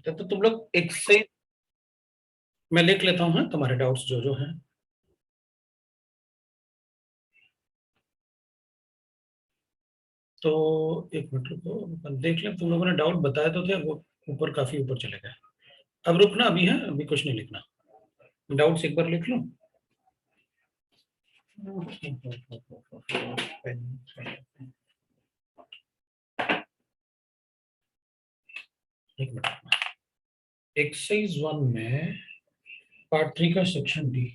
करते हैं। तो तुम लोग एक से मैं लिख लेता हूँ तुम्हारे डाउट्स जो जो हैं। तो एक मिनट रुको, अपन देख लें। तुम लोगों ने डाउट बताया तो थे, वो ऊपर काफी ऊपर चले गए। अब रुकना, अभी है, अभी कुछ नहीं लिखना। डाउट्स एक बार लिख लो। एक मिनट। एक्सरसाइज 1 में पार्ट 3 का सेक्शन डी।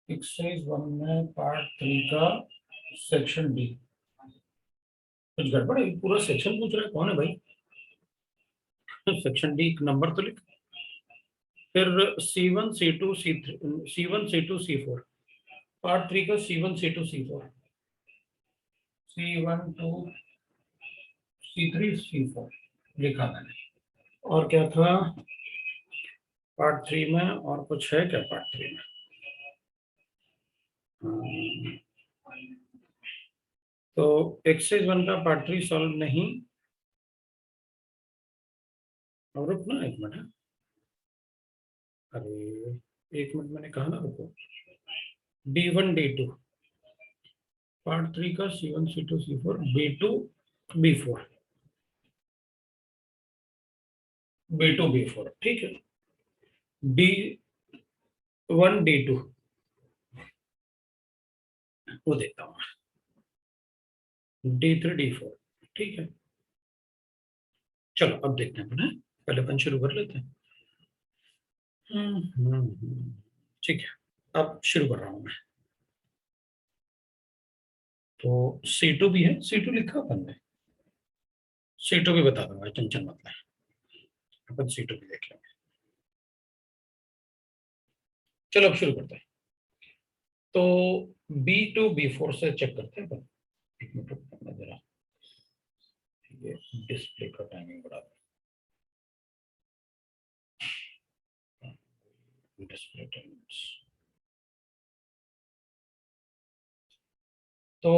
एक्सरसाइज 1 में पार्ट 3 का सेक्शन डी। कुछ गड़बड़ है? पूरा सेक्शन पूछ रहा है, कौन है भाई? सेक्शन डी नंबर तो लिख। फिर C1 C2 C3, C1 C2 C4, part 3 का C1 C2 C4, C1 2 C3 C4 लिखा मैंने। और क्या था पार्ट 3 में? और कुछ है क्या पार्ट 3 में? तो एक्सरसाइज 1 का पार्ट 3 सॉल्व नहीं। और रुकना एक मिनट। अरे एक मिनट, मैंने कहा ना रुको। D1 D2 पार्ट 3 का C1 C2 C4 B2 B4 B2 B4, ठीक है। D1 D2 वो देखता हूँ। D3 D4, ठीक है। चलो अब देखते हैं अपने, पहले अपन शुरू कर लेते हैं। ठीक है, अब शुरू कर रहा हूं मैं। तो C2 भी है, C2 लिखा अपन ने। C2 भी बता दूंगा, टेंशन मत ले। अपन C2 भी देख लेंगे। चलो अब शुरू करते हैं। तो B2 B4 से चेक करते हैं अपन। एक मिनट रुकना जरा, ये डिस्प्ले का टाइमिंग बढ़ा दो। Display timings. तो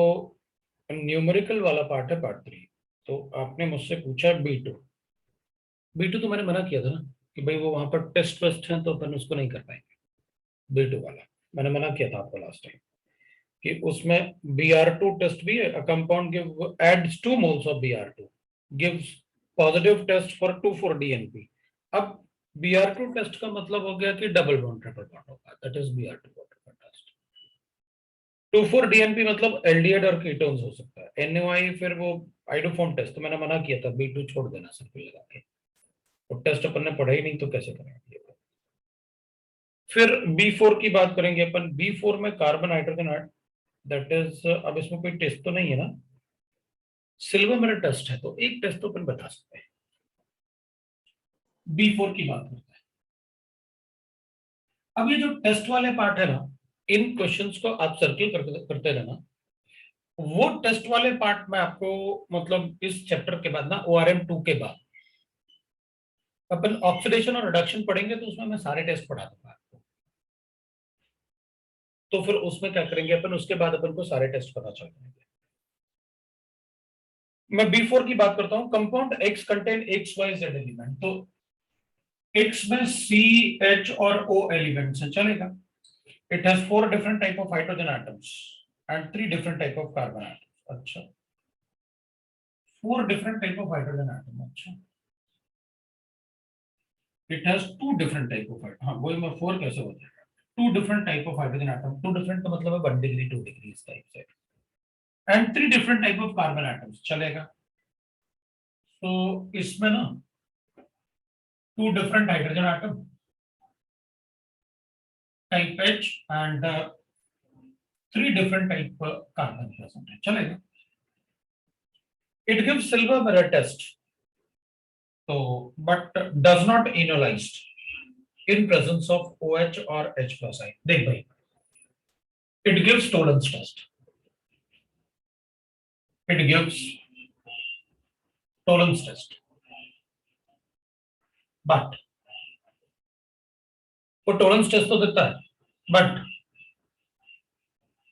न्यूमेरिकल वाला पार्ट है पार्ट 3। तो आपने मुझसे पूछा B2 तो मैंने मना किया था ना कि भाई वो वहां पर टेस्ट वेस्ट है, तो अपन उसको नहीं कर पाएंगे। B2 वाला मैंने मना किया था आपको लास्ट टाइम कि उसमें Br2 टेस्ट भी है। A compound give adds 2 moles of Br2 gives positive test for 2,4 DNP। अब Br2 टेस्ट का मतलब हो गया कि डबल बॉन्ड ट्रिपल बॉन्ड होगा, दैट इज Br2 का टेस्ट। 2,4 DNP मतलब एल्डिहाइड और कीटोन्स हो सकता है। NOI फिर वो आइडोफोन टेस्ट, तो मैंने मना किया था B2 छोड़ देना सर पे लगा के। तो टेस्ट अपन ने पढ़ा ही नहीं तो कैसे करेंगे। फिर B4 की बात करेंगे अपन। B4 में carbon hydrogen ion, that is, अब इसमें कोई टेस्ट तो नहीं है ना? सिल्वर मेरा टेस्ट है, तो एक टेस्ट तो अपन बता सकते हैं। B4 की बात करते हैं। अब ये जो टेस्ट वाले पार्ट है ना, इन क्वेश्चंस को आप सर्किल करते रहना। वो टेस्ट वाले पार्ट में आपको, मतलब इस चैप्टर के बाद ना, ORM 2 के बाद अपन ऑक्सीडेशन और रिडक्शन पढ़ेंगे, तो उसमें मैं सारे टेस्ट पढ़ा दूंगा आपको। तो फिर उसमें क्या करेंगे अपन, उसके बाद अपन को सारे टेस्ट पता चल जाएंगे। मैं B4 की बात करता हूं। Compound X contain XYZ element. तो X में C H और O एलिमेंट्स है, चलेगा। It has 4 different type of hydrogen atoms and 3 different type of carbon atoms. अच्छा, 4 different type of hydrogen atom. अच्छा, it has 2 different type of, हाँ वही मैं 4 कैसे हो जाएगा? 2 different type of hydrogen atom. 2 different का मतलब है 1 डिग्री 2 डिग्री इस टाइप से। And 3 different type of carbon atoms, चलेगा। तो इसमें ना 2 different hydrogen atom type H and 3 different type carbon present है, चलेगा। It gives silver mirror test, तो but does not enolised in presence of OH और H प्लस आई। देख भाई, it gives Tollens test, it gives Tollens test, but वो Tollens test तो देता है, but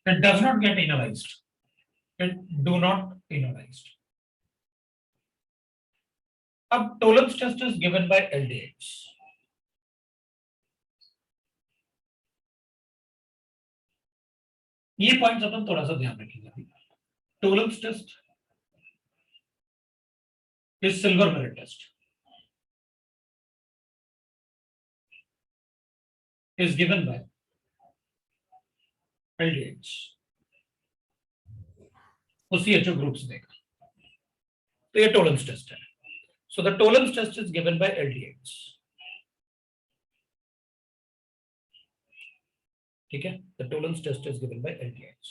it does not get enolised, it do not enolised. अब Tollens test is given by aldehydes. ये points अपन थोड़ा सा ध्यान रखेंगे। Tollens test is silver mirror test, is given by aldehydes, उसी एचओ ग्रुप से देगा। तो ये टोलेंस टेस्ट है। So the Tollens test is given by aldehydes. ठीक है, the Tollens test is given by aldehydes.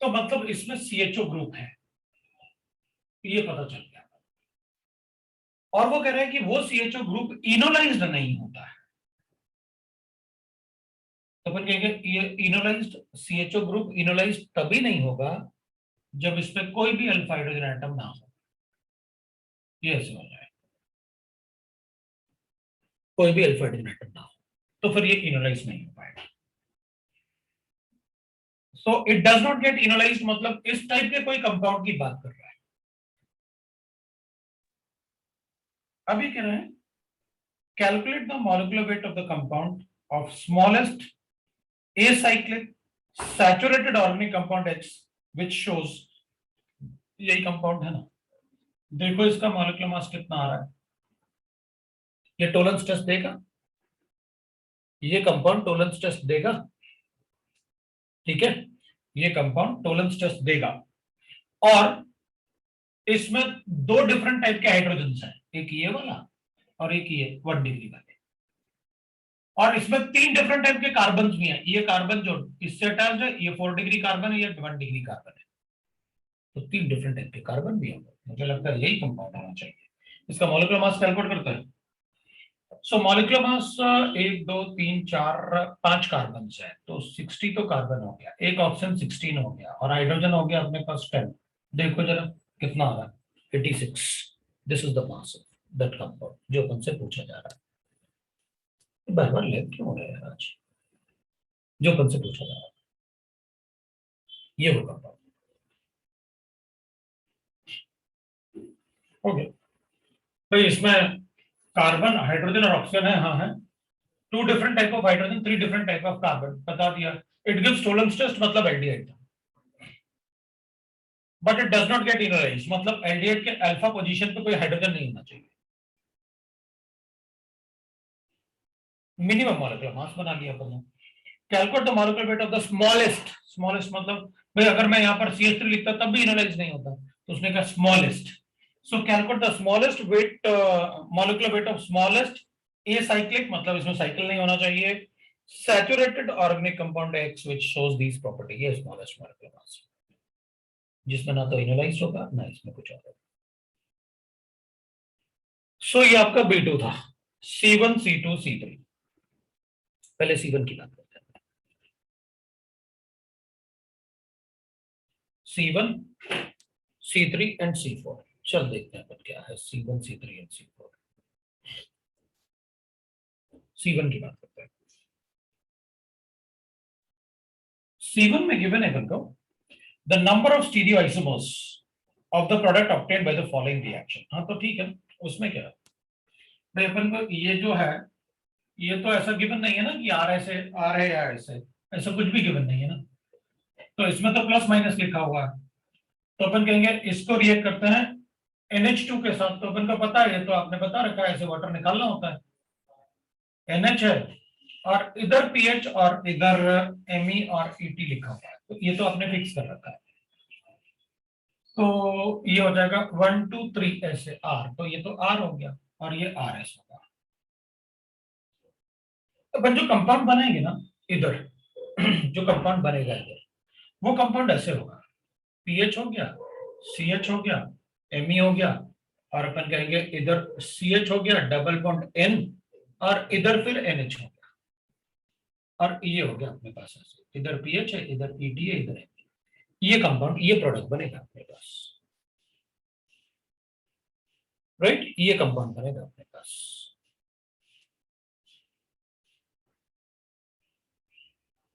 तो मतलब इसमें सीएचओ ग्रुप है, ये पता चल गया। और वो कह रहा है कि वो सीएचओ ग्रुप इनोलाइज्ड नहीं होता है। तो अपन कहेंगे ये इनोलाइज्ड सीएचओ ग्रुप इनोलाइज्ड तभी नहीं होगा जब इसमें कोई भी अल्फा हाइड्रोजन एटम ना हो। ये ऐसे हो जाए, कोई भी अल्फा हाइड्रोजन एटम ना हो, तो फिर ये इनोलाइज नहीं हो पाएगा। So it does not get enolised, मतलब इस टाइप के कोई कंपाउंड की बात कर रहा है। अभी कह रहे हैं calculate the molecular weight of the compound of smallest acyclic saturated organic compound X which shows, यही कंपाउंड है ना, देखो इसका मॉलिक्यूलर मास कितना आ रहा है। ये टोलेंस टेस्ट देगा, ये कंपाउंड टोलेंस टेस्ट देगा। ठीक है, ये कंपाउंड टोलेंस टेस्ट देगा। और इसमें दो डिफरेंट टाइप के हाइड्रोजन हैं, एक ये वाला और एक ये 1 डिग्री वाले। और इसमें 3 डिफरेंट टाइप के कार्बन भी हैं। ये कार्बन जो इससे अटैच्ड है, ये 4 डिग्री कार्बन है, ये 1 डिग्री कार्बन है। तो 3 डिफरेंट टाइप के कार्बन भी होंगे। मुझे लगता है यही कंपाउंड होना चाहिए। इसका मॉलिक्यूलर मास कैलकुलेट करता है। सो मॉलिक्यूलर मास 1 2 3 4 5 कार्बन है, तो 60 तो कार्बन हो गया, एक ऑक्सीजन 16 हो गया, और हाइड्रोजन हो गया अपने पास 10। देखो जरा कितना आ रहा है, 86। This is the mass of that compound जो अपन से पूछा जा रहा है। बार बार लेट क्यों हो रहा है आज, जो अपन से पूछा जा रहा है ये वो कंपाउंड। ओके भाई, इसमें कार्बन हाइड्रोजन और ऑक्सीजन है, हाँ है। 2 different type of hydrogen, 3 different type of carbon, बता दिया। इट गिव्स टोलेंस टेस्ट, मतलब एल्डिहाइड था। But it does not get enolised, मतलब एल्डिहाइड के अल्फा पोजीशन पे कोई हाइड्रोजन नहीं होना चाहिए। मिनिमम मॉलिक्यूलर मास बना लिया अपन ने। Calculate the molecular weight of the smallest, smallest मतलब भाई अगर मैं यहाँ पर CH3 लिखता तब भी इनोलाइज नहीं होता, तो उसने कहा smallest. So calculate the smallest weight, molecular weight of smallest acyclic, मतलब इसमें साइकिल नहीं होना चाहिए, saturated organic compound X which shows these property, ये स्मॉलेस्ट मॉलिक्यूलर मास, जिसमें ना तो इनोलाइज होगा ना इसमें कुछ होगा। सो ये आपका B2 था। C1 C2 C3, पहले C1 की बात करते हैं। C1 C3 एंड C4, चल देखते हैं क्या है C1 C3 and C4। C1 की बात करते हैं। C1 में गिवन है को the number of stereoisomers of the product obtained by the following reaction. हाँ तो ठीक है, उसमें क्या है भाई, अपन को ये जो है ये तो ऐसा गिवन नहीं है ना कि आर ऐसे आर है या ऐसे, ऐसा कुछ भी गिवन नहीं है ना। तो इसमें तो प्लस माइनस लिखा हुआ है, तो अपन कहेंगे इसको रिएक्ट करते हैं NH2 के साथ। तो अपन को पता है, ये तो आपने बता रखा है, ऐसे वाटर निकालना होता है। NH है और इधर पीएच और इधर Me और Et लिखा हुआ है, तो ये तो आपने फिक्स कर रखा है। तो ये हो जाएगा 1 2 3 ऐसे R, तो ये तो R हो गया और ये RS होगा। तो अपन जो कंपाउंड बनाएंगे ना इधर जो कंपाउंड बनेगा इधर, वो कंपाउंड ऐसे होगा, पीएच हो गया, CH हो गया, Me हो गया, और अपन कहेंगे इधर CH हो गया डबल बॉन्ड N, और इधर फिर NH हो गया, और ये हो गया अपने पास ऐसे, इधर पीएच है, इधर Et है, इधर है। ये कंपाउंड, ये प्रोडक्ट बनेगा अपने पास, राइट, ये कंपाउंड बनेगा अपने पास।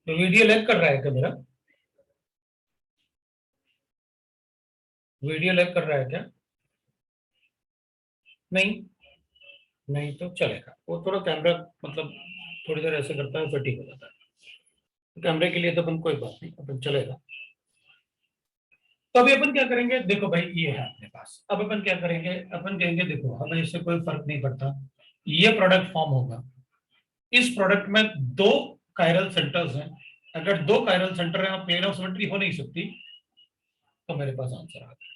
तो वीडियो लैग कर रहा है क्या मेरा, वीडियो लैग कर रहा है क्या? नहीं, नहीं तो चलेगा, वो थोड़ा कैमरा मतलब थोड़ी देर ऐसे करता है फिर ठीक हो जाता है। तो कैमरे के लिए तो अपन कोई बात नहीं, अपन चलेगा। तो अभी अपन क्या करेंगे, देखो भाई ये है अपने पास, अब अपन क्या करेंगे, अपन कहेंगे देखो हमें इससे कोई फर्क नहीं पड़ता, ये प्रोडक्ट फॉर्म होगा, इस प्रोडक्ट में दो कायरल सेंटर्स हैं, अगर दो कायरल सेंटर है प्लेन ऑफ सिमेट्री हो नहीं सकती, तो मेरे पास आंसर आ गया,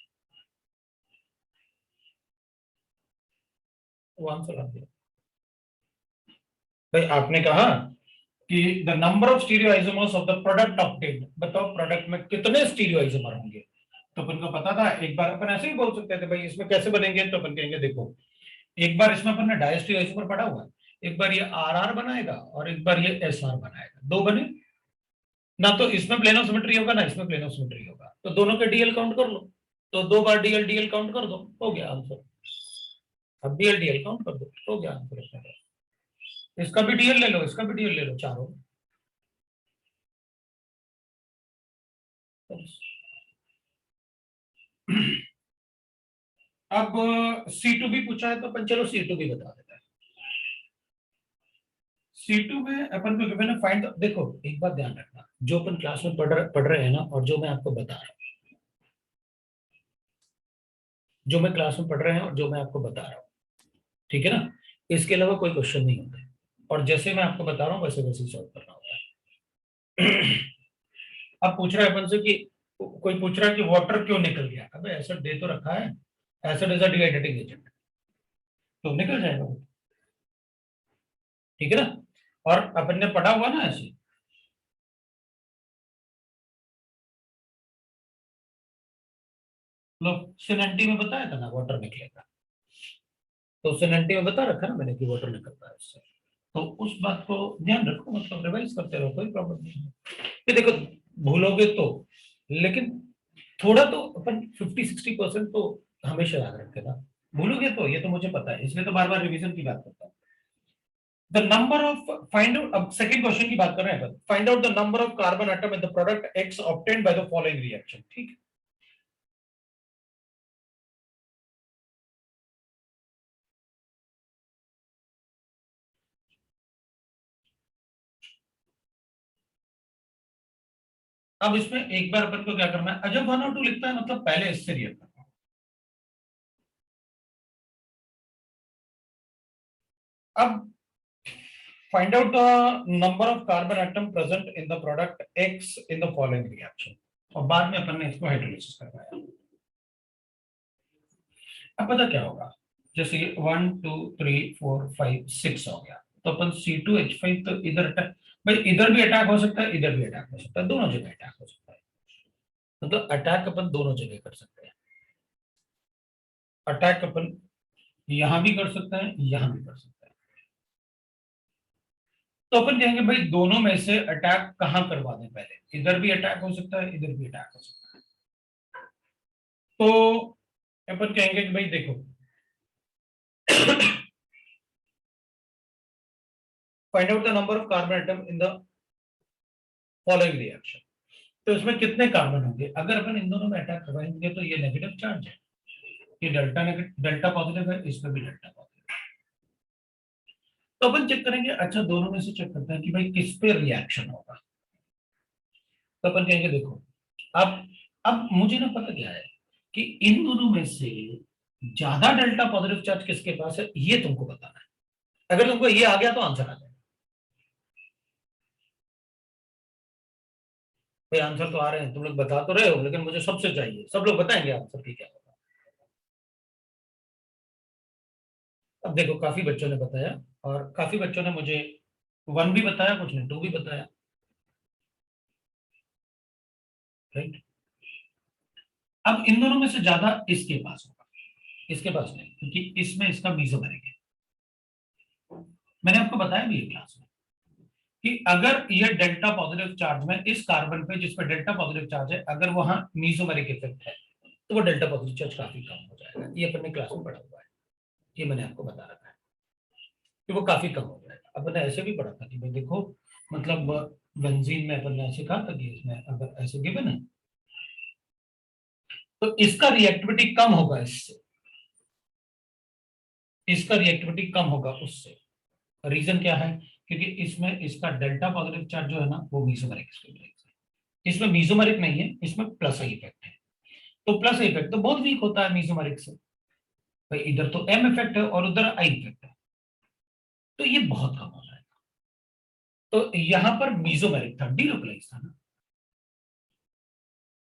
वो आंसर आ गया। भाई आपने कहा कि the number of stereo isomers of the product obtained, बताओ प्रोडक्ट में कितने स्टीरियो आइसोमर होंगे। तो अपन को पता था, एक बार अपन ऐसे ही बोल सकते थे भाई इसमें कैसे बनेंगे, तो अपन कहेंगे देखो एक बार इसमें अपन ने डायस्टीरियो आइसोमर पढ़ा हुआ है, एक बार ये आर आर बनाएगा और एक बार ये एस आर बनाएगा, दो बने ना, तो इसमें प्लेन ऑफ सिमेट्री होगा ना इसमें प्लेन ऑफ सिमेट्री होगा, तो दोनों के डीएल काउंट कर लो, तो दो बार डीएल डीएल काउंट कर दो, हो गया आंसर। अब डीएल डीएल काउंट कर दो, हो गया आंसर। इसका भी डीएल ले लो, इसका भी डीएल ले लो, चारों। अब सी टू भी पूछा है तो अपन चलो सी टू भी बता देते हैं। सी टू में अपन को गिवन है फाइंड, देखो एक बात ध्यान रखना, जो अपन क्लास में पढ़ रहे हैं ना, और जो मैं आपको बता रहा हूँ, जो मैं क्लास में पढ़ रहे हैं और जो मैं आपको बता रहा हूँ, ठीक है ना, इसके अलावा कोई क्वेश्चन नहीं होता है, और जैसे मैं आपको बता रहा हूँ वैसे वैसे सॉल्व करना होता है। अब पूछ रहा है अपन से कि कोई पूछ रहा है कि वाटर क्यों निकल गया, अबे एसिड दे तो रखा है, acid is a dehydrating agent, तो निकल जाएगा वो, ठीक है ना, और अपन ने पढ़ा हुआ ना ऐसे, लोग सिनेंटी में बताया था ना वाटर निकलेगा, तो सिनेंटी में बता रखा ना मैंने कि वाटर निकलता है इससे, तो उस बात को ध्यान रखो, मतलब रिवाइज करते रहो, कोई प्रॉब्लम नहीं है। ये देखो भूलोगे तो, लेकिन थोड़ा तो अपन 50-60% तो हमेशा याद रखे ना, भूलोगे तो, ये तो मुझे पता है, इसलिए तो बार बार रिवीजन की बात करता हूँ। The number of find out, अब सेकंड क्वेश्चन की बात कर रहे हैं अपन, find out the number of carbon atom in the product X obtained by the following reaction, ठीक है। अब इसमें एक बार अपन को क्या करना है, जब 1 और 2 लिखता है मतलब पहले इससे रिएक्ट करना है। अब find out the number of carbon atom present in the product X in the following reaction, और बाद में अपन ने इसको हाइड्रोलिसिस करवाया। अब पता क्या होगा, जैसे 1 2 3 4 5 6 हो गया, तो अपन C2H5 तो इधर अटैक, भाई इधर भी अटैक हो सकता है, इधर भी अटैक हो सकता है, दोनों जगह अटैक हो सकता है, मतलब अटैक अपन दोनों जगह कर सकते हैं, अटैक अपन यहां भी कर सकते हैं, यहां भी कर सकते हैं, तो अपन कहेंगे भाई दोनों में से अटैक कहां करवा दें, पहले इधर भी अटैक हो सकता है, इधर भी अटैक हो सकता है, तो अपन कहेंगे कि भाई देखो find out the number of carbon atom in the following reaction, तो इसमें कितने कार्बन होंगे, अगर अपन इन दोनों में अटैक करवाएंगे तो ये नेगेटिव चार्ज है, ये डेल्टा नेगेटिव डेल्टा पॉजिटिव है, इसमें भी डेल्टा पॉजिटिव, तो अपन चेक करेंगे, अच्छा दोनों में से चेक करते हैं कि भाई किस पे रिएक्शन होगा, तो अपन कहेंगे देखो अब मुझे ना पता क्या है कि इन दोनों में से ज्यादा डेल्टा पॉजिटिव चार्ज किसके पास है, ये तुमको बताना है, अगर तुमको ये आ गया तो आंसर आ जाएगा। भाई आंसर तो आ रहे हैं, तुम लोग बता तो रहे हो, लेकिन मुझे सबसे चाहिए, सब लोग बताएंगे आंसर की क्या होगा। अब देखो काफी बच्चों ने बताया, और काफी बच्चों ने मुझे 1 भी बताया, कुछ ने 2 भी बताया, राइट। अब इन दोनों में से ज्यादा इसके पास होगा, इसके पास नहीं, क्योंकि इसमें इसका मीजोमेरिक है, मैंने आपको बताया भी है क्लास में कि अगर ये डेल्टा पॉजिटिव चार्ज में इस कार्बन पे जिस पे डेल्टा पॉजिटिव चार्ज है, अगर वहां मीजोमेरिक इफेक्ट है, तो वो डेल्टा पॉजिटिव चार्ज काफी कम हो जाएगा, ये अपने क्लास में पढ़ा हुआ है, ये मैंने आपको बता रखा है कि वो काफी कम हो जाएगा। अपन ने ऐसे भी पढ़ा था कि भाई देखो, मतलब बेंजीन में अपन ने ऐसे कहा था कि इसमें अगर ऐसे गिवन है तो इसका रिएक्टिविटी कम होगा इससे, इसका रिएक्टिविटी कम होगा उससे। रीजन क्या है? क्योंकि इसमें इसका डेल्टा पॉजिटिव चार्ज जो है ना वो मीसोमेरिक है, इसमें मीसोमेरिक नहीं है, इसमें प्लस आई इफेक्ट है। तो प्लस इफेक्ट तो बहुत वीक होता है मीसोमेरिक से, भाई इधर तो एम इफेक्ट है और उधर आई इफेक्ट है, तो ये बहुत कम हो जाएगा। तो यहां पर मीसोमेरिक था, डीलोकलाइज था ना,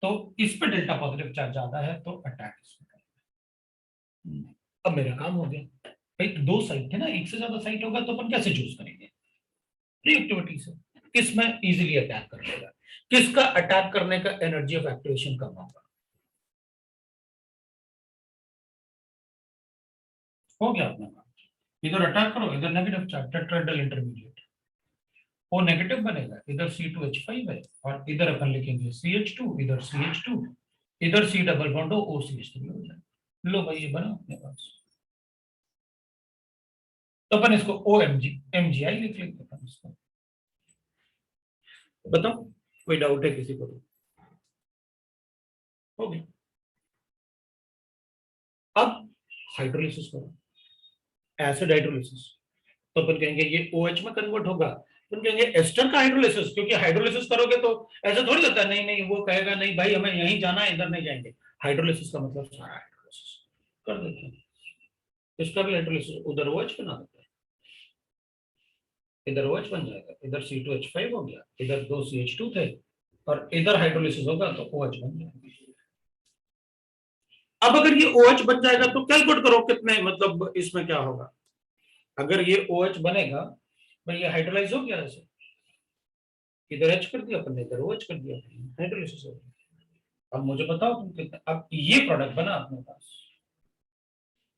तो इस पे डेल्टा पॉजिटिव चार्ज ज्यादा है तो अटैक इसमें करेगा। अब मेरा काम हो गया, भाई दो साइट थे ना, एक से ज्यादा साइट होगा तो अपन कैसे चूज करेंगे? रिएक्टिविटी से। किसमें इजीली अटैक कर लेगा, किसका अटैक करने का एनर्जी ऑफ एक्टिवेशन कम होगा। हो गया अपना काम, इधर अटैक करो, इधर नेगेटिव चार्ज, टेट्राहेड्रल इंटरमीडिएट, वो नेगेटिव बनेगा, इधर C2H5 है और इधर अपन लिखेंगे CH2, इधर CH2, इधर C डबल बॉन्ड OCH3 हो जाए। लो भाई ये बना अपने पास। तो अपन इसको MgI लिख लेंगे अपन इसको। बताओ कोई डाउट है किसी को? हो गया। अब हाइड्रोलिसिस करो, एसिड हाइड्रोलिसिस। तो अपन कहेंगे ये OH में कन्वर्ट होगा, अपन कहेंगे एस्टर का हाइड्रोलिसिस, क्योंकि हाइड्रोलिसिस करोगे तो ऐसा थोड़ी होता है, नहीं नहीं वो कहेगा नहीं भाई हमें यहीं जाना है, इधर नहीं जाएंगे। हाइड्रोलिसिस का मतलब सारा हाइड्रोलिसिस कर देते हैं। इसका भी हाइड्रोलिसिस, उधर OH बना देते हैं, इधर OH बन जाएगा, इधर C2H5 हो गया, इधर दो CH2 थे और इधर हाइड्रोलिसिस होगा तो OH बन जाएगा। अब अगर ये OH बन जाएगा तो कैलकुलेट करो कितने, मतलब इसमें क्या होगा। अगर ये OH बनेगा, भाई ये हाइड्रोलाइज हो गया, ऐसे इधर H कर दिया अपन ने, इधर OH कर दिया, हाइड्रोलिसिस हो गया। अब मुझे बताओ तुम कितने, अब ये प्रोडक्ट बना अपने पास,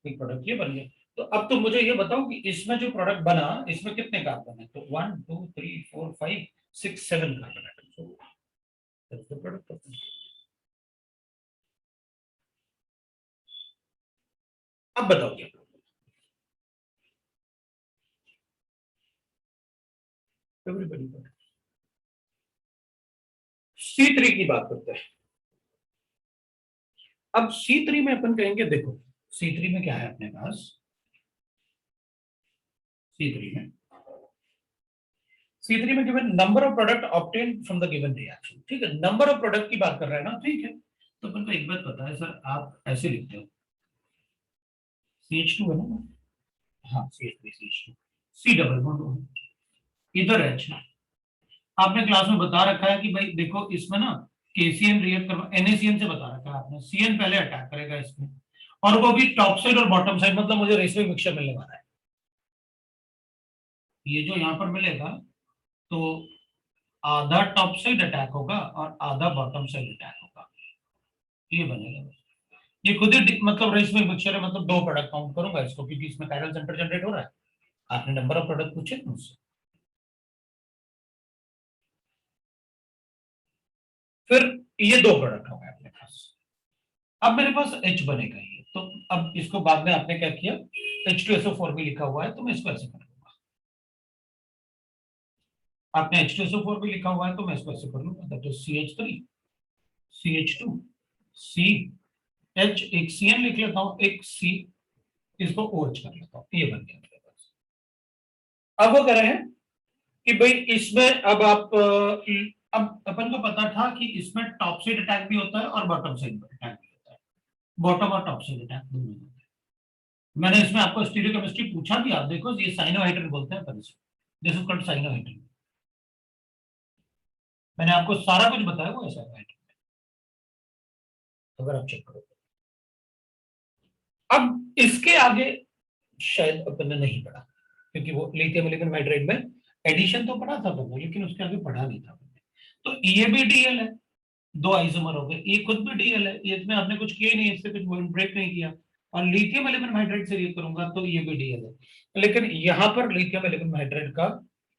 एक प्रोडक्ट ये बन गया। तो अब तुम मुझे ये बताओ कि इसमें जो प्रोडक्ट बना इसमें कितने कार्बन है? तो 1 2 3 4 5 6 7 कार्बन है प्रोडक्ट। अब बताओ क्या? एवरीबॉडी को। C3 की बात करते हैं। अब C3 में अपन कहेंगे देखो, C3 में क्या है अपने पास, C3 में C3 में given number of product obtain from the given reaction, ठीक है, नंबर ऑफ प्रोडक्ट की बात कर रहे हैं ना, ठीक है। तो अपन को एक बात पता है सर, आप ऐसे लिखते हो, CH2 है ना, हाँ CH3 CH2, C double bond, इधर H। आपने क्लास में बता रखा है कि भाई देखो इसमें ना KCN रिएक्ट कर, NaCN से बता रखा है आपने, CN पहले अटैक करेगा इसमें, और वो भी टॉप साइड और बॉटम साइड, मतलब मुझे रेशनल मिक्सचर मिलने वाला है। ये जो यहाँ पर मिलेगा, तो आधा टॉप साइड अटैक होगा और आधा बॉटम साइड अटैक होगा, ये बनेगा। ये खुद ही मतलब रेशनल मिक्सचर है, मतलब दो प्रोडक्ट काउंट करूंगा इसको, क्योंकि इसमें कायरल सेंटर जनरेट हो रहा है। आपने नंबर ऑफ प्रोडक्ट पूछे थे मुझसे, फिर ये दो प्रोडक्ट हो गए अपने पास। अब मेरे पास H बनेगा ये, तो अब इसको बाद में आपने क्या किया, H2SO4 भी लिखा हुआ है तो मैं इसको ऐसे कर लूंगा। आपने H2SO4 भी लिखा हुआ है तो मैं इसको ऐसे कर लूंगा, that is CH3 CH2 C H, एक CN लिख लेता हूं, एक C, इसको OH कर लेता हूं, ये बन गया मेरे पास। अब वो कह रहे हैं कि भाई इसमें अब आप अब अपन को पता था कि इसमें टॉप साइड अटैक भी होता है और बॉटम साइड अटैक भी होता है, बॉटम और टॉप साइड अटैक दोनों होते हैं। मैंने इसमें आपको स्टीरियोकेमिस्ट्री पूछा भी, आप देखो ये साइनोहाइड्रिन बोलते हैं अपन इसे, दिस इज कॉल्ड साइनोहाइड्रिन। मैंने आपको सारा कुछ बताया हुआ है साइनोहाइड्रिन, अगर आप चेक करो। अब इसके आगे शायद अपन ने नहीं पढ़ा, क्योंकि वो लिथियम एल्यूमिनियम हाइड्राइड में एडिशन तो पढ़ा था अपन ने, लेकिन उसके आगे पढ़ा नहीं था अपन ने। तो ये भी डीएल है, दो आइसोमर हो गए, ये खुद भी डीएल है, ये इसमें आपने कुछ किया ही नहीं, इससे कुछ ब्रेक नहीं किया, और लिथियम एल्यूमिनियम हाइड्राइड से रिएक्ट करूंगा तो ये भी डीएल है। लेकिन यहाँ पर लिथियम एल्यूमिनियम हाइड्राइड का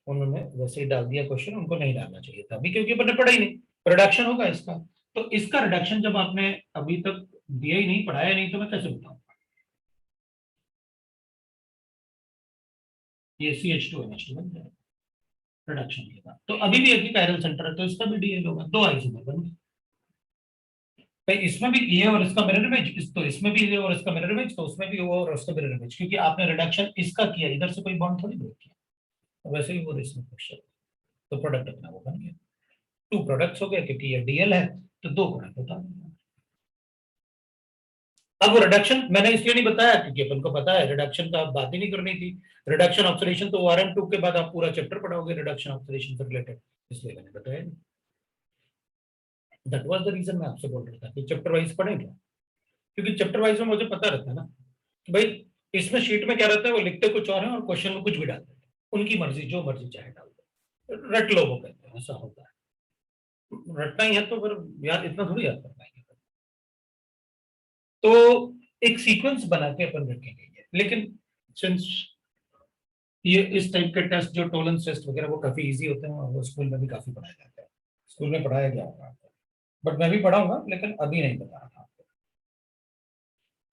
उन्होंने वैसे ही डाल दिया क्वेश्चन, उनको नहीं डालना चाहिए था अभी, क्योंकि मैंने पढ़ा ही नहीं। रिडक्शन होगा इसका, तो इसका रिडक्शन जब आपने अभी तक दिया ही नहीं, पढ़ाया नहीं, तो मैं कैसे बताऊं। ये CH2NH2 बन जाएगा रिडक्शन के बाद, तो अभी भी एक ही कायरल सेंटर है तो इसका भी डीएल होगा, दो आइसोमर बन गए। भाई इसमें भी ये और इसका मिरर इमेज, तो इसमें भी ये और इसका मिरर इमेज, तो उसमें भी वो और उसका मिरर इमेज, क्योंकि आपने रिडक्शन इसका किया, इधर से कोई बॉन्ड थोड़ी ब्रेक किया। तो वैसे ही वो इसमें क्वेश्चन, तो प्रोडक्ट अपना वो बन गया, टू प्रोडक्ट्स हो गए, क्योंकि ये डीएल है तो दो प्रोडक्ट होता है। अब रिडक्शन मैंने इसलिए नहीं बताया क्योंकि अपन को पता है रिडक्शन का बात ही नहीं करनी थी। रिडक्शन ऑक्सीडेशन तो RM2 के बाद आप पूरा चैप्टर पढ़ाओगे रिडक्शन ऑक्सीडेशन से रिलेटेड, इसलिए मैंने बताया नहीं। दैट वाज द रीजन मैं आपसे बोल रहा था कि चैप्टर वाइज पढ़ेंगे, क्योंकि चैप्टर वाइज में मुझे पता रहता है ना कि भाई इसमें शीट में क्या रहता है, वो लिखते कुछ और है और क्वेश्चन में कुछ भी डाल देते हैं, उनकी मर्जी, जो मर्जी चाहे डाल दो, रट लो वो कहते हैं, ऐसा होता है। रटना ही है तो फिर याद इतना थोड़ी याद कर पाएंगे। तो एक सीक्वेंस बना के अपन रखेंगे ये, लेकिन सिंस ये इस टाइप के टेस्ट जो टॉलरेंस टेस्ट वगैरह वो काफी इजी होते हैं और वो स्कूल में भी काफी पढ़ाया जाता है, स्कूल में पढ़ाया गया होगा, बट मैं भी पढ़ाऊंगा लेकिन अभी नहीं बता रहा था।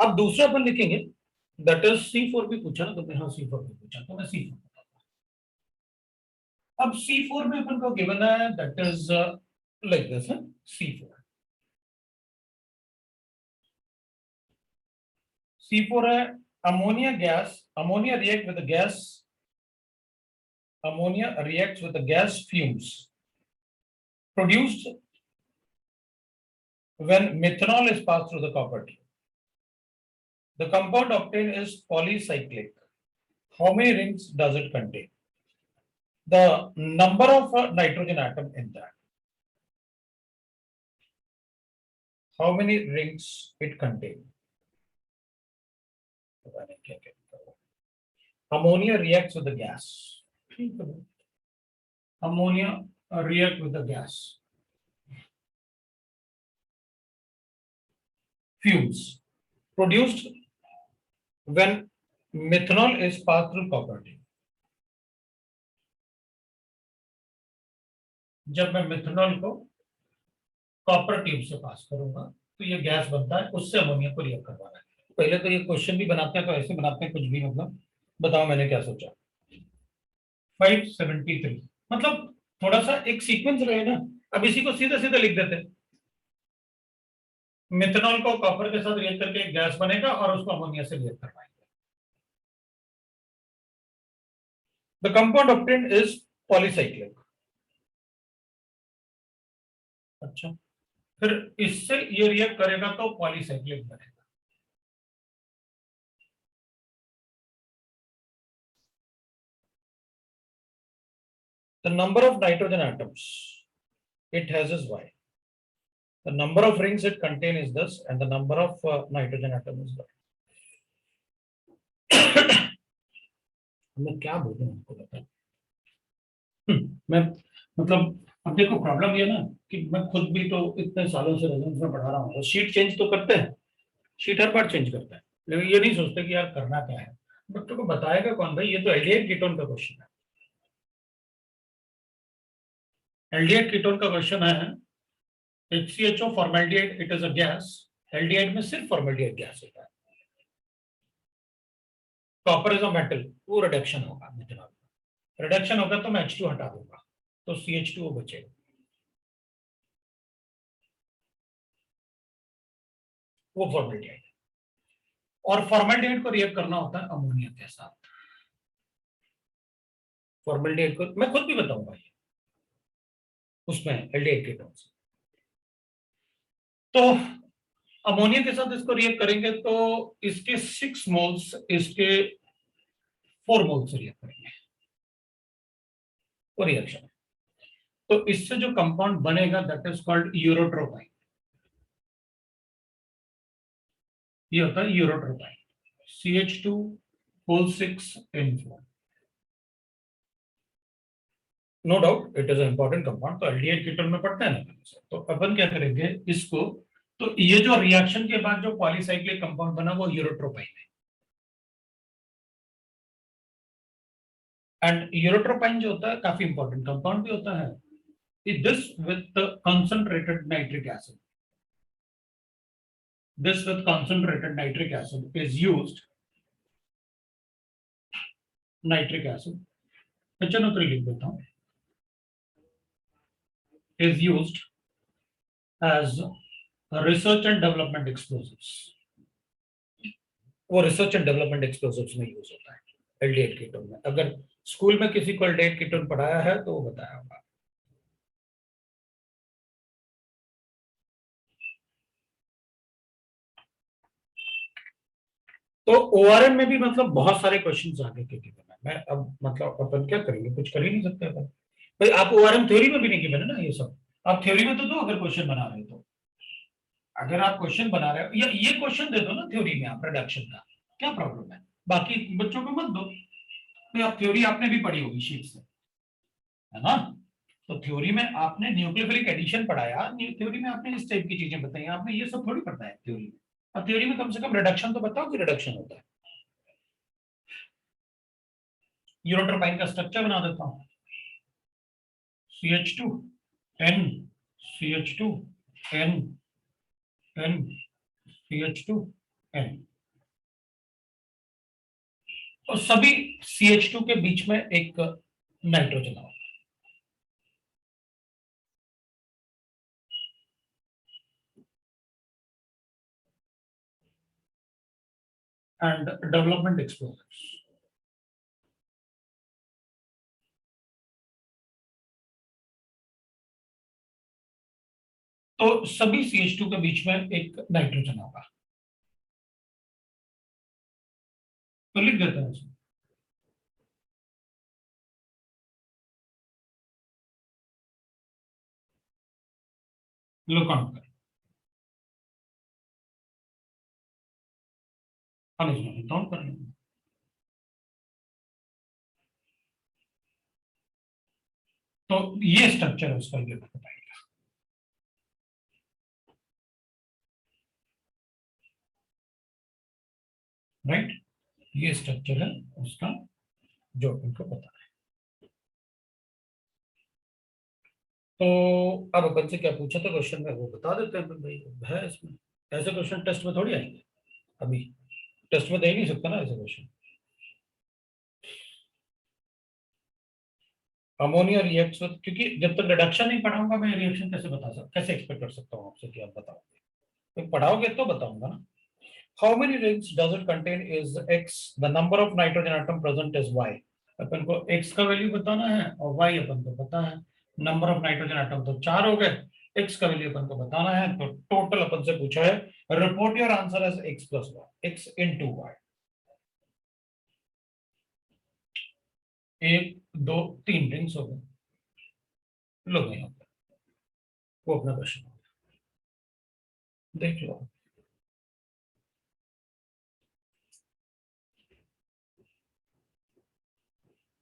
अब दूसरा अपन लिखेंगे, दैट इज C4 भी पूछा ना, तो मैं हाँ C4 भी पूछा तो मैं C4 बताऊंगा। अब C4 में अपन को गिवन है दैट इज लाइक दिस है C4। C4 है ammonia gas, ammonia react with the gas, ammonia reacts with the gas fumes produced when methanol is passed through the copper tube. The compound obtained is polycyclic. How many rings does it contain? The number of nitrogen atom in that. How many rings it contains? Ammonia reacts with the gas. Ammonia react with the gas. Fumes produced when methanol is passed through copper tube. जब मैं methanol को copper tube से पास करूंगा तो ये gas बनता है, उससे अमोनिया को रिएक्ट करवाना है। पहले तो ये क्वेश्चन भी बनाते हैं तो ऐसे बनाते हैं कुछ भी, मतलब बताओ मैंने क्या सोचा। 573 मतलब थोड़ा सा एक सीक्वेंस रहे ना। अब इसी को सीधे सीधे लिख देते, मेथनॉल को कॉपर के साथ रिएक्ट करके एक गैस बनेगा और उसको अमोनिया से रिएक्ट करवाएंगे। The compound obtained is polycyclic. अच्छा, फिर इससे ये रिएक्ट करेगा तो पॉलीसाइक्लिक बनेगा। The number of nitrogen atoms it has is Y. The number of rings it contains is this, and the number of nitrogen atoms is Y. मैं क्या बोलूं आपको बता, मैं मतलब अब देखो प्रॉब्लम ये ना कि मैं खुद भी तो इतने सालों से रेजोनेंस में पढ़ा रहा हूँ, तो शीट चेंज तो करते हैं, शीट हर बार चेंज करता है, लेकिन ये नहीं सोचते कि यार करना क्या है। बच्चों को बताएगा कौन भाई, ये तो एल्डिहाइड कीटोन का क्वेश्चन है। एल्डिहाइड कीटोन का क्वेश्चन है, HCHO formaldehyde it is a gas, aldehyde में सिर्फ फॉर्मेल्डिहाइड गैस होता है। कॉपर इज अ मेटल, वो रिडक्शन होगा, मिथनॉल रिडक्शन होगा तो मैं H2 हटा दूंगा तो CH2O बचेगा, वो फॉर्मेल्डिहाइड। और फॉर्मेल्डिहाइड को रिएक्ट करना होता है अमोनिया के साथ। फॉर्मेल्डिहाइड को मैं खुद भी बताऊंगा ये उसमें एल्डिहाइड कीटोन से। तो अमोनिया के साथ इसको रिएक्ट करेंगे तो इसके 6 मोल्स इसके 4 मोल्स रिएक्ट करेंगे, वो रिएक्शन। तो इससे जो कंपाउंड बनेगा दैट इज कॉल्ड यूरोट्रोपाइन। ये होता है urotropine, CH2O6N4। No doubt it is important compound, तो एल्डिहाइड कीटोन में पढ़ते हैं ना। तो अपन क्या करेंगे इसको, तो ये जो रिएक्शन के बाद जो पॉलीसाइक्लिक कंपाउंड बना वो यूरोट्रोपाइन है। एंड यूरोट्रोपाइन जो होता है काफी इंपॉर्टेंट कंपाउंड भी होता है। This with concentrated nitric acid. This with concentrated nitric acid is used. Nitric acid, HNO3 लिख देता हूँ, is used as research and development explosives, वो रिसर्च एंड डेवलपमेंट एक्सप्लोजिव्स में यूज होता है एल्डिहाइड कीटोन में। अगर स्कूल में किसी को एल्डिहाइड कीटोन पढ़ाया है तो वो बताया होगा। तो ओआरएम में भी मतलब बहुत सारे क्वेश्चन आगे के गिवन है। मैं अब मतलब अपन क्या करेंगे, कुछ कर ही नहीं सकते अपन। भाई आप ओआरएम थ्योरी में भी नहीं गिवन है ना ये सब, आप थ्योरी में तो दो अगर क्वेश्चन बना रहे हो तो। अगर आप क्वेश्चन बना रहे हो या ये क्वेश्चन दे दो ना थ्योरी में आप रिडक्शन का, क्या प्रॉब्लम है, बाकी बच्चों को मत दो। तो आप थ्योरी आपने भी पढ़ी होगी शीट से, है ना। तो थ्योरी में आपने न्यूक्लियोफिलिक एडिशन पढ़ाया, थ्योरी में आपने इस टाइप की चीजें बताई, आपने ये सब थोड़ी पढ़ना है थ्योरी में। अब थ्योरी में कम से कम रिडक्शन तो बताओ कि रिडक्शन होता है। यूरोट्रोपाइन का स्ट्रक्चर बना देता हूं, CH2 N CH2 N N CH2 N, और सभी CH2 के बीच में एक नाइट्रोजन होगा। एंड डेवलपमेंट एक्सप्लोजर्स, तो सभी CH2 के बीच में एक नाइट्रोजन होगा। तो लिख देते हैं इसमें। लो काउंट करें, हम इसमें काउंट कर लेंगे। तो ये स्ट्रक्चर है उसका, ये बताएगा। राइट, ये स्ट्रक्चर है उसका जो अपन को पता है। तो अब अपन से क्या पूछा था क्वेश्चन में, वो बता देते हैं अपन भाई, है इसमें। ऐसे क्वेश्चन टेस्ट में थोड़ी आएंगे, अभी टेस्ट में दे ही नहीं सकता ना ऐसे क्वेश्चन। अमोनिया रिएक्ट्स विद, क्योंकि जब तक रिडक्शन नहीं पढ़ाऊंगा मैं रिएक्शन कैसे बता सकता, कैसे एक्सपेक्ट कर सकता हूँ आपसे कि आप बताओगे। तो पढ़ाओगे तो बताऊंगा ना। How many rings does it contain is x, the number of nitrogen atom present is y। अपन को x का वैल्यू बताना है और y अपन को पता है। नंबर ऑफ नाइट्रोजन एटम तो 4 हो गए, x का वैल्यू अपन को बताना है, तो टोटल अपन से पूछा है report your answer as x plus y, x into y. 1 2 3 rings हो गए, लो गए यहाँ पर, वो अपना क्वेश्चन देख लो।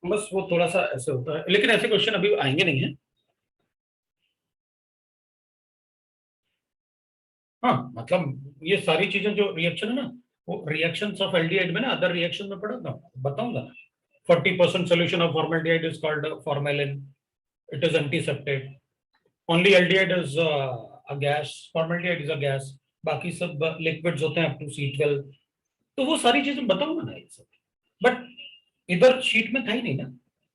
बस वो थोड़ा सा ऐसे होता है, लेकिन ऐसे क्वेश्चन अभी आएंगे नहीं है। हाँ मतलब ये सारी चीजें जो रिएक्शन है ना, वो रिएक्शंस ऑफ एल्डिहाइड में ना, अदर रिएक्शन में पढ़ा था, बताऊंगा ना। 40% solution of formaldehyde is called formalin. It is antiseptic. Only aldehyde is a gas. Formaldehyde is a gas. बाकी सब लिक्विड्स होते हैं अप टू C12। तो वो सारी चीजें बताऊंगा ना ये सब। बट इधर शीट में था ही नहीं ना,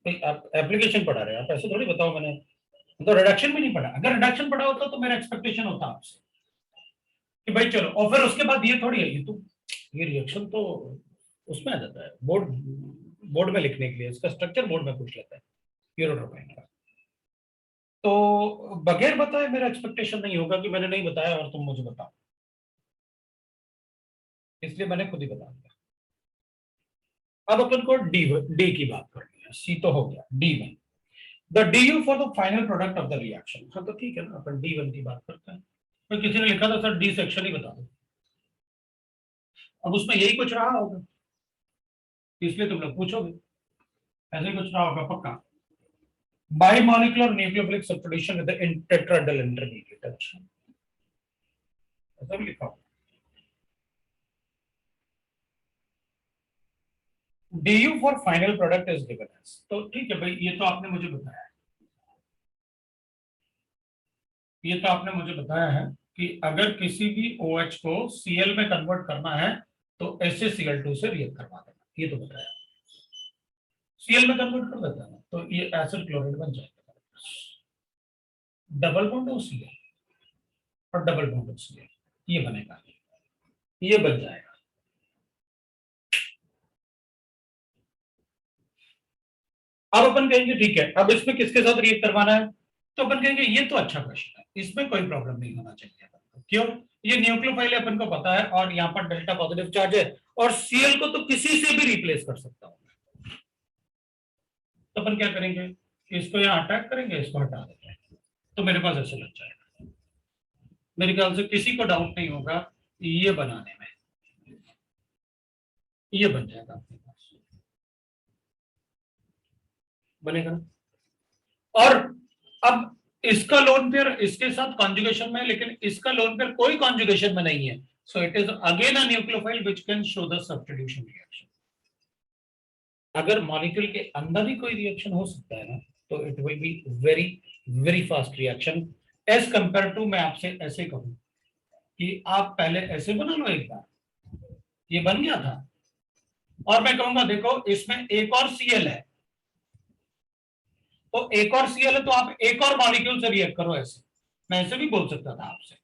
भाई आप एप्लीकेशन पढ़ा रहे हैं, आप ऐसे थोड़ी बताओ मैंने तो रिडक्शन में नहीं पढ़ा। अगर रिडक्शन पढ़ा होता तो मेरा एक्सपेक्टेशन होता आपसे कि भाई चलो, और फिर उसके बाद ये थोड़ी है, ये तो ये रिएक्शन तो उसमें आ जाता है बोर्ड, बोर्ड में लिखने के लिए इसका स्ट्रक्चर बोर्ड में पूछ लेता है यूरोट्रोपाइन का। तो बगैर बताए मेरा एक्सपेक्टेशन नहीं होगा कि मैंने नहीं बताया और तुम मुझे बताओ, इसलिए मैंने खुद ही बता दिया। अब अपन को डी डी की बात करनी है, सी तो हो गया, D one, the D you for the final product of the reaction. हाँ तो ठीक है ना, अपन डी वन की बात करते हैं। तो किसी ने लिखा था सर डी सेक्शन ही बता दो, अब उसमें यही कुछ रहा होगा, इसलिए तुम लोग पूछोगे, ऐसे ही कुछ रहा होगा पक्का। Bimolecular nucleophilic substitution with tetrahedral intermediate, अच्छा ऐसा भी लिखा होगा। du for final product is given as, तो ठीक है भाई, ये तो आपने मुझे बताया, ये तो आपने मुझे बताया है कि अगर किसी भी OH को Cl में कन्वर्ट करना है तो SaCl2 से रिएक्ट करवा देना, ये तो बताया। Cl में कन्वर्ट कर देता है ना, तो ये एसिड क्लोराइड बन जाएगा, डबल बॉन्ड OCl। और डबल बॉन्ड Cl, ये बनेगा, ये बन जाएगा। अब अपन कहेंगे ठीक है, अब इसमें किसके साथ रिएक्ट करवाना है, तो अपन कहेंगे ये तो अच्छा क्वेश्चन है, इसमें कोई प्रॉब्लम नहीं होना चाहिए। क्यों, ये न्यूक्लियोफाइल अपन को पता है और यहाँ पर डेल्टा पॉजिटिव चार्ज है और Cl को तो किसी से भी रिप्लेस कर सकता हूं। तो अपन क्या करेंगे, इसको यहाँ अटैक करेंगे, इसको हटा देंगे, तो मेरे पास ऐसे लग जाएगा। मेरे ख्याल से किसी को डाउट नहीं होगा ये बनाने में, ये बन जाएगा आपके पास, बनेगा ना। और अब इसका लोन पेयर इसके साथ कॉन्जुगेशन में, लेकिन इसका लोन पेयर कोई कॉन्जुगेशन में नहीं है, so it is again a nucleophile which can show the substitution reaction. अगर मॉलिक्यूल के अंदर ही कोई रिएक्शन हो सकता है ना, तो it will be very very fast reaction as compare to, मैं आपसे ऐसे कहूं कि आप पहले ऐसे बना लो, एक बार ये बन गया था और मैं कहूंगा देखो इसमें एक और Cl है, तो एक और Cl है, तो आप एक और मॉलिक्यूल से रिएक्ट करो, ऐसे मैं ऐसे भी बोल सकता था आपसे।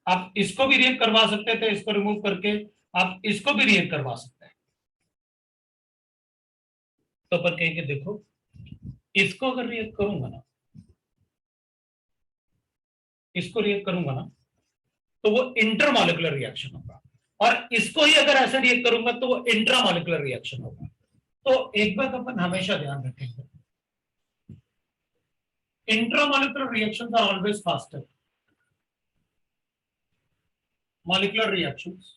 आप इसको भी रिएक्ट करवा सकते थे, इसको रिमूव करके आप इसको भी रिएक्ट करवा सकते हैं। तो अपन कहेंगे देखो इसको अगर रिएक्ट करूंगा ना, इसको रिएक्ट करूंगा ना, तो वो इंटरमॉलिक्यूलर रिएक्शन होगा, और इसको ही अगर ऐसे रिएक्ट करूंगा तो वो इंट्रामॉलिक्यूलर रिएक्शन होगा। तो एक बात अपन हमेशा ध्यान रखेंगे, intramolecular reactions are always faster, molecular reactions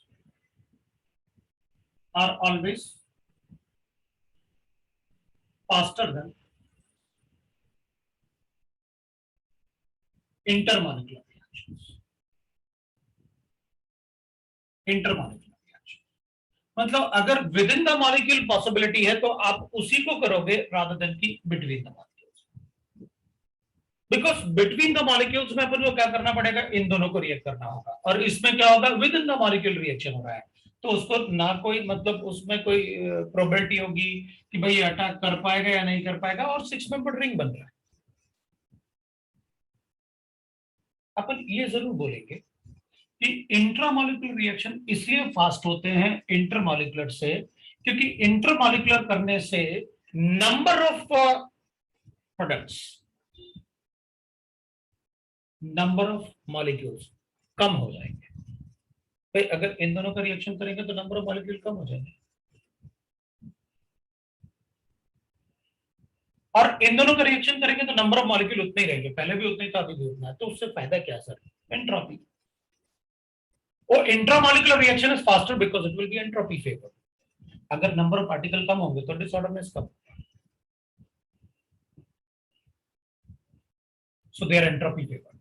are always faster than intermolecular reactions. Intermolecular reaction मतलब अगर with in the molecule possibility है तो आप उसी को करोगे रादर देन की between the molecules, because between the molecules में अपन को क्या करना पड़ेगा, इन दोनों को रिएक्ट करना होगा, और इसमें क्या होगा, with in the molecule reaction हो रहा है, तो उसको ना कोई मतलब उसमें कोई प्रोबेबिलिटी होगी कि भाई अटैक कर पाएगा या नहीं कर पाएगा, और 6 मेंबर रिंग बन रहा है। अपन ये जरूर बोलेंगे कि इंट्रामॉलिक्यूलर रिएक्शन इसलिए फास्ट होते हैं इंटरमॉलिक्यूलर से, क्योंकि इंटरमॉलिक्यूलर करने से number of products, number of molecules कम हो जाएंगे। भाई अगर इन दोनों का रिएक्शन करेंगे तो नंबर ऑफ मॉलिक्यूल कम हो जाएंगे, और इन दोनों का रिएक्शन करेंगे तो नंबर ऑफ मॉलिक्यूल उतने ही रहेंगे, पहले भी उतने ही था अभी भी उतना है, तो उससे फायदा क्या सर, एंट्रोपी। वो intramolecular reaction is faster because it will B entropy favour. अगर नंबर ऑफ पार्टिकल कम होंगे तो disorderness come, so they are entropy favored.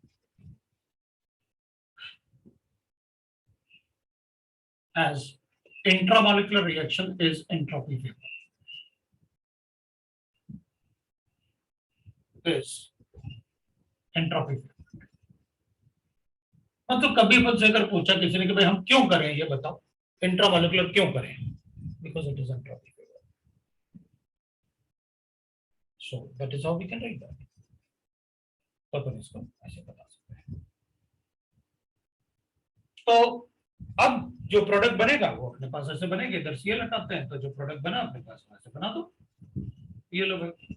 As intramolecular reaction is entropy favored. Is entropy favored. मतलब कभी मुझसे अगर पूछा किसी ने कि भाई हम क्यों करें ये बताओ, इंट्रामोलिकुलर क्यों करें, because it is entropy favour, so that is how we can write that. तो अपन इसको ऐसे बता सकते हैं। तो अब जो प्रोडक्ट बनेगा वो अपने पास ऐसे बनेगा, इधर Cl हटाते हैं तो जो प्रोडक्ट बना अपने पास ऐसे बना दो, ये लो भाई,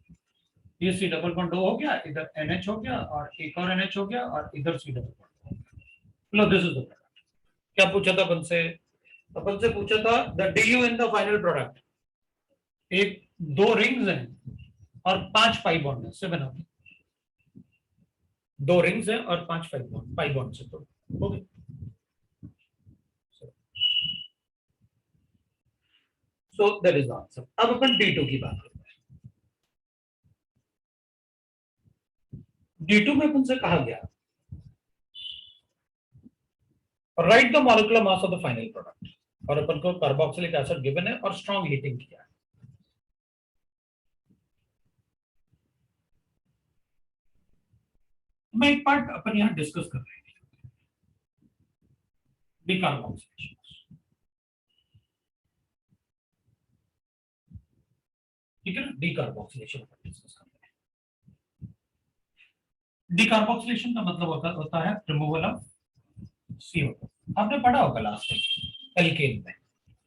ये C डबल बॉन्ड हो गया, इधर NH हो गया और एक और NH हो गया और इधर C डबल बॉन्ड हो गया। लो दिस इज द प्रोडक्ट। क्या पूछा था अपन से, अपन से पूछा था the DU in the final product, एक 2 रिंग्स हैं और 5 पाई बॉन्ड है, 7 हो गए, 2 रिंग्स हैं और 5 पाई बॉन्ड से तो हो गए। सो दैट इज द आंसर। अब अपन D2 की बात करते हैं। D2 में अपन से कहा गया right the molecular mass of the final product, और अपन को कार्बोक्सिलिक एसिड गिवन है और स्ट्रॉन्ग हीटिंग किया है। मैं एक पार्ट अपन यहां डिस्कस कर रहे हैं, डिकार्बोक्सिलेशन। ठीक है ना, डिकार्बोक्सिलेशन अपन डिस्कस कर रहे हैं। डिकार्बोक्सिलेशन का मतलब होता है रिमूवल ऑफ CO2 आपने पढ़ा होगा लास्ट टाइम एल्केन में,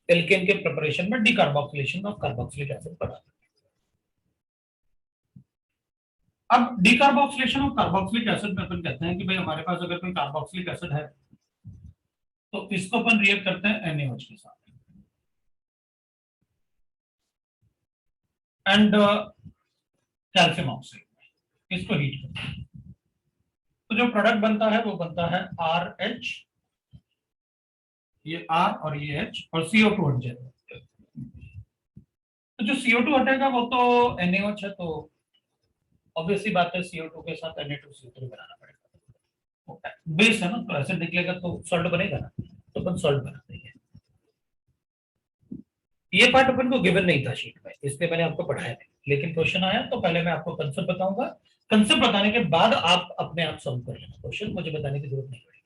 एल्केन के प्रिपरेशन में डीकार्बोक्सिलेशन ऑफ कार्बोक्सिलिक एसिड पढ़ा। अब डीकार्बोक्सिलेशन ऑफ कार्बोक्सिलिक एसिड में अपन कहते हैं कि भाई हमारे पास अगर कोई कार्बोक्सिलिक एसिड है तो इसको अपन रिएक्ट करते हैं NaOH के साथ एंड कैल्शियम ऑक्साइड, इसको हीट करते हैं तो जो प्रोडक्ट बनता है वो बनता है RH, ये R और ये H, और CO2 हट जाएगा। तो जो CO2 हटेगा वो तो NaOH है, तो ऑब्वियसली बात है CO2 के साथ Na2CO3 बनाना पड़ेगा, बेस है ना, तो एसिड निकलेगा तो सॉल्ट बनेगा ना, तो अपन सॉल्ट बना देंगे। ये पार्ट अपन को गिवन नहीं था शीट में, इसलिए मैंने आपको पढ़ाया नहीं, लेकिन क्वेश्चन आया तो पहले मैं आपको कंसेप्ट बताऊंगा, कंसेप्ट बताने के बाद आप अपने आप सॉल्व कर लेना क्वेश्चन, मुझे बताने की जरूरत नहीं पड़ेगी।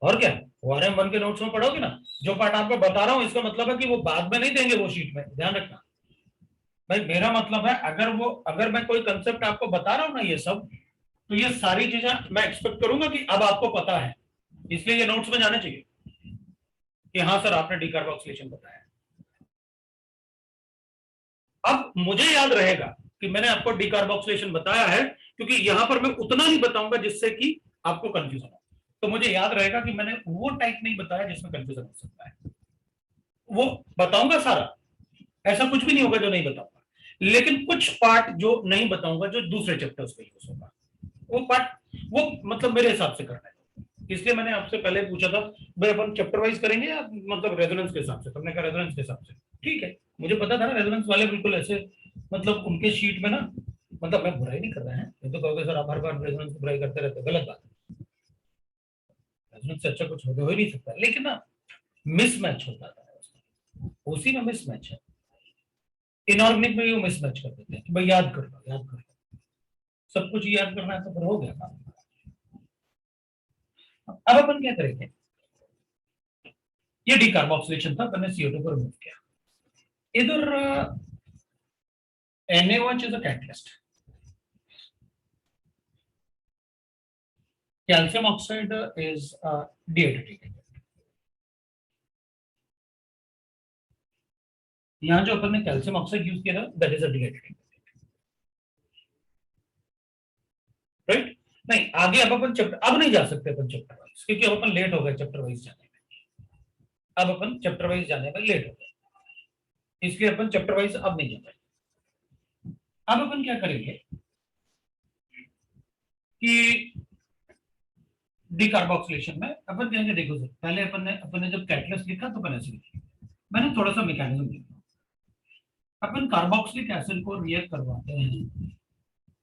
और क्या ORM 1 के नोट्स में पढ़ोगे ना, जो पार्ट आपको बता रहा हूं इसका मतलब है कि वो बाद में नहीं देंगे वो शीट में, ध्यान रखना भाई। मेरा मतलब है अगर मैं कोई कंसेप्ट आपको बता रहा हूं ना ये सब, तो ये सारी चीजें मैं एक्सपेक्ट करूंगा कि अब आपको पता है, इसलिए ये नोट्स में जाने चाहिए कि हाँ सर आपने डीकार्बोक्सिलेशन बताया। अब मुझे याद रहेगा कि मैंने आपको डीकार्बोक्सिलेशन बताया है, क्योंकि यहां पर मैं उतना नहीं बताऊंगा जिससे कि आपको कंफ्यूजन हो, तो मुझे याद रहेगा कि मैंने वो टाइप नहीं बताया जिसमें कंफ्यूजन हो सकता है, वो बताऊंगा सारा, ऐसा कुछ भी नहीं होगा जो नहीं बताऊंगा, लेकिन कुछ पार्ट जो नहीं बताऊंगा जो दूसरे चैप्टर्स पे यूज होगा, वो पार्ट वो मतलब मेरे हिसाब से करना है। इसलिए मैंने आपसे पहले पूछा था भाई अपन चैप्टर वाइज करेंगे या मतलब रेजोनेंस के हिसाब से, तुमने कहा रेजोनेंस के हिसाब से, ठीक है, मुझे पता था ना रेजोनेंस वाले बिल्कुल ऐसे, मतलब उनके शीट में ना, मतलब मैं बुराई नहीं कर रहा है, ये तो कहोगे सर आप हर बार रेजोनेंस की बुराई करते रहते, गलत बात है, रेजोनेंस से अच्छा कुछ हो ही नहीं सकता, लेकिन ना मिसमैच होता था उसमें, उसी में मिसमैच है, इनऑर्गेनिक में वो मिसमैच कर देते हैं कि भाई याद कर लो याद कर लो, सब कुछ याद करना है तो फिर हो गया काम। अब अपन क्या करेंगे, ये डीकार्बोक्सिलेशन था, मैंने CO2 को रिमूव किया, इधर NaOH is a catalyst, calcium oxide is a dietetic agent। यहां जो अपन ने कैल्शियम ऑक्साइड यूज किया था that is a dietetic, right. नहीं आगे अब अपन चैप्टर अब नहीं जा सकते अपन चैप्टर वाइज, क्योंकि अब अपन लेट हो गए चैप्टर वाइज जाने में, अब अपन चैप्टर वाइज जाने में लेट हो गए, इसलिए अपन चैप्टर वाइज अब नहीं जा पाएंगे। अब अपन क्या करेंगे कि डीकार्बोक्सिलेशन में अपन कहेंगे देखो सर, पहले अपन ने जब कैटलिस्ट लिखा तो अपन ऐसे लिखा, मैंने थोड़ा सा मैकेनिज्म लिखा, अपन कार्बोक्सिलिक एसिड को रिएक्ट करवाते हैं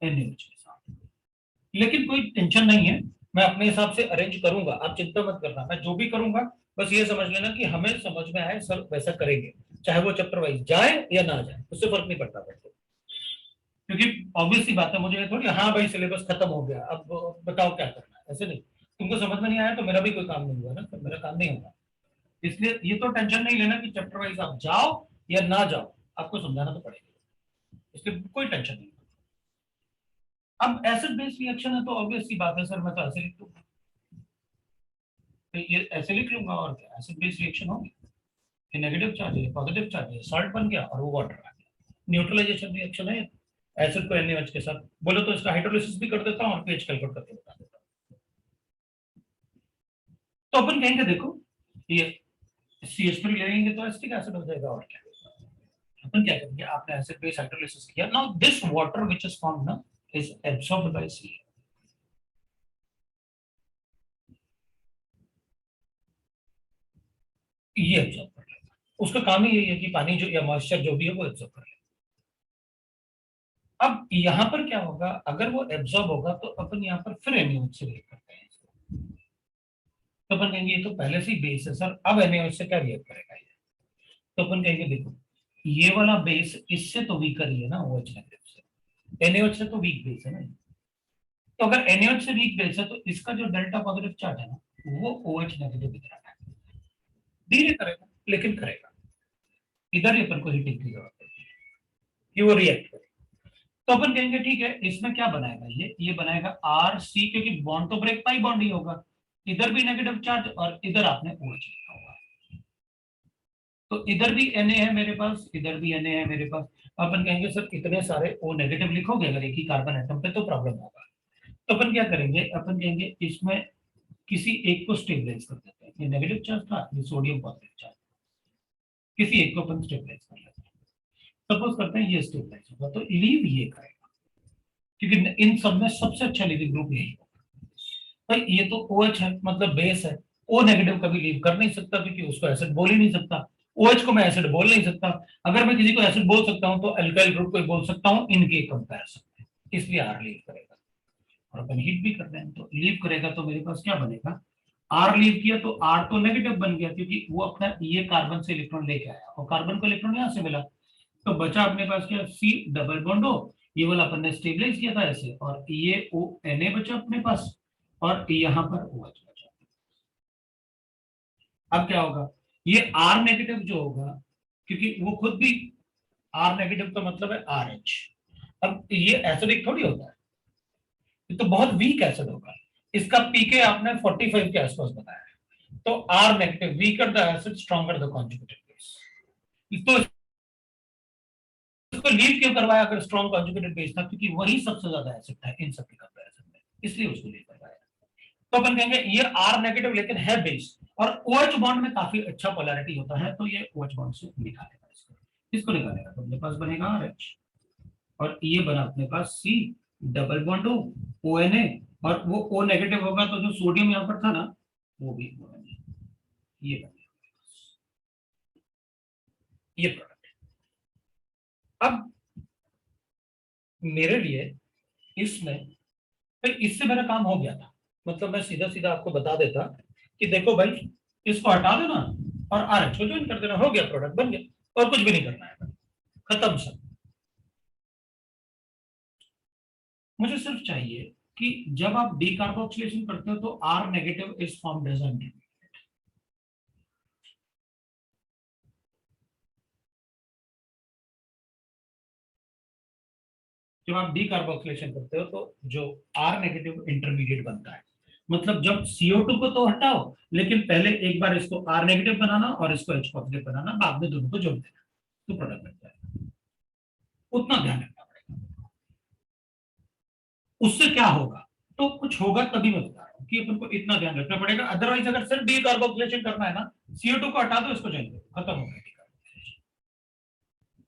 NaOH के साथ, लेकिन कोई टेंशन नहीं है, मैं अपने हिसाब से अरेंज करूंगा, आप चिंता मत करना, मैं जो भी करूंगा बस ये समझ लेना कि हमें समझ में आए सर वैसा करेंगे, चाहे वो चैप्टर वाइज जाए या ना जाए उससे फर्क नहीं पड़ता मेरे को, क्योंकि ऑब्वियसली बात है, मुझे थोड़ी हाँ भाई सिलेबस खत्म हो गया अब बताओ क्या करना है, ऐसे नहीं, तुमको समझ में नहीं आया तो मेरा भी कोई काम नहीं हुआ ना, तो मेरा काम नहीं होगा, इसलिए ये तो टेंशन नहीं लेना कि चैप्टर वाइज आप जाओ या ना जाओ, आपको समझाना तो पड़ेगा, इसलिए कोई टेंशन नहीं। अब एसिड बेस रिएक्शन है तो ऑब्वियसली बात है सर मैं तो ऐसे लिख दूंगा, तो ये ऐसे लिख लूंगा और क्या, एसिड बेस रिएक्शन होगी कि नेगेटिव चार्ज है पॉजिटिव चार्ज है, सॉल्ट बन गया और वो वाटर आ गया, न्यूट्रलाइजेशन रिएक्शन है, एसिड को NaOH के साथ, बोलो तो इसका हाइड्रोलिसिस भी कर देता हूँ और पीएच कैलकुलेट करके बता देता हूँ। तो अपन कहेंगे देखो ये CH3 लेंगे तो एसिटिक एसिड हो जाएगा, और क्या अपन क्या करेंगे, आपने एसिड बेस हाइड्रोलिसिस किया, now this water which is formed ना इज एब्सॉर्ब्ड बाय सी, ये एब्सॉर्ब कर लेगा, उसका काम ही यही है कि पानी जो या मॉइस्चर जो भी है वो एब्सॉर्ब कर लेगा। अब यहां पर क्या होगा, अगर वो एब्सॉर्ब होगा तो अपन यहां पर फिर NaOH से रिएक्ट करते हैं, तो अपन कहेंगे ये तो पहले से ही बेस है सर, अब NaOH से क्या रिएक्ट करेगा ये, तो अपन कहेंगे देखो ये वाला बेस इससे तो वीकर ही है ना OH नेगेटिव से, NaOH से तो वीक बेस है ना, तो अगर NaOH से वीक बेस है तो इसका जो डेल्टा पॉजिटिव चार्ज है ना वो OH नेगेटिव इधर आता है, धीरे करेगा लेकिन करेगा, इधर ही अपन को हीटिंग की जरूरत है कि वो रिएक्ट करे, तो अपन कहेंगे ठीक है, इसमें क्या बनाएगा, ये बनाएगा आर सी, क्योंकि बॉन्ड तो ब्रेक पाई बॉन्ड ही होगा, इधर भी नेगेटिव चार्ज और इधर आपने OH लिखा होगा, तो इधर भी Na है मेरे पास, इधर भी Na है मेरे पास। अपन कहेंगे सर इतने सारे O नेगेटिव लिखोगे अगर एक ही कार्बन एटम पे तो प्रॉब्लम होगा। तो अपन क्या करेंगे, अपन कहेंगे इसमें किसी एक को स्टेबलाइज कर देते हैं, ये नेगेटिव चार्ज था, ये सोडियम पॉजिटिव चार्ज, किसी एक को अपन स्टेबलाइज कर लेते हैं। सपोज करते हैं ये स्टेबलाइज होगा तो लीव ये करेगा, क्योंकि इन सब में सबसे अच्छा लीविंग ग्रुप यही होगा। भाई ये तो OH है, मतलब बेस है, O नेगेटिव कभी लीव कर नहीं सकता क्योंकि उसको एसिड बोल ही नहीं सकता, OH को मैं एसिड बोल नहीं सकता। अगर मैं किसी को एसिड बोल सकता हूं तो अल्काइल ग्रुप को बोल सकता हूं इनके कंपैरिजन में, इसलिए आर लीव करेगा। और अपन हीट भी कर रहे हैं तो लीव करेगा तो मेरे पास क्या बनेगा, आर लीव किया तो आर तो नेगेटिव बन गया क्योंकि वो अपना ये कार्बन से इलेक्ट्रॉन लेके आया और कार्बन को इलेक्ट्रॉन यहां से मिला, तो बचा अपने पास क्या, सी डबल बॉन्ड हो, ये वाला अपन ने स्टेबलाइज किया था ऐसे, और ये ओ एन ए बचा अपने पास और यहाँ पर OH बचा। अब क्या होगा, ये आर नेगेटिव जो होगा, क्योंकि वो खुद भी आर नेगेटिव का मतलब है आर एच, अब ये एसिडिक थोड़ी होता है, ये तो बहुत वीक एसिड होगा, इसका पीके आपने 45 के आसपास बताया है, तो R negative weaker the acid stronger the conjugated base, तो उसको लीव क्यों करवाया अगर स्ट्रॉन्ग कॉन्जुगेटेड बेस था, क्योंकि वही सबसे ज्यादा एसिड था इन सब के कंपैरिजन में, इसलिए उसको लीव करवाया। तो अपन कहेंगे ये आर नेगेटिव लेकिन है बेस, और OH बॉन्ड में काफी अच्छा पोलैरिटी होता है, तो ये OH बॉन्ड से निकालेगा, इसको निकालेगा तो अपने पास बनेगा RH, और ये बना अपने पास C डबल बॉन्ड ONA, और वो O नेगेटिव होगा तो जो सोडियम यहाँ पर था ना वो भी ONA, ये बनेगा ये प्रोडक्ट। अब मेरे लिए इसमें, फिर इससे मेरा काम हो गया था, मतलब मैं सीधा सीधा आपको बता देता कि देखो भाई इसको हटा देना और RH को ज्वाइन कर देना, हो गया, प्रोडक्ट बन गया, और कुछ भी नहीं करना है, खत्म सब। मुझे सिर्फ चाहिए कि जब आप डीकार्बोक्सिलेशन करते हो तो R negative is formed as an, जब आप डीकार्बोक्सिलेशन करते हो तो जो R नेगेटिव इंटरमीडिएट बनता है, मतलब जब CO2 को तो हटाओ लेकिन पहले एक बार इसको R नेगेटिव बनाना और इसको H पॉजिटिव बनाना, बाद में दोनों को जोड़ देना तो प्रोडक्ट बनता है, उतना ध्यान रखना पड़ेगा। उससे क्या होगा, तो कुछ होगा तभी मैं बता रहा हूँ कि अपन को इतना ध्यान रखना पड़ेगा, अदरवाइज अगर सिर्फ डीकार्बोक्सिलेशन करना है ना, CO2 को हटा दो, इसको जोड़ दो, खत्म हो गया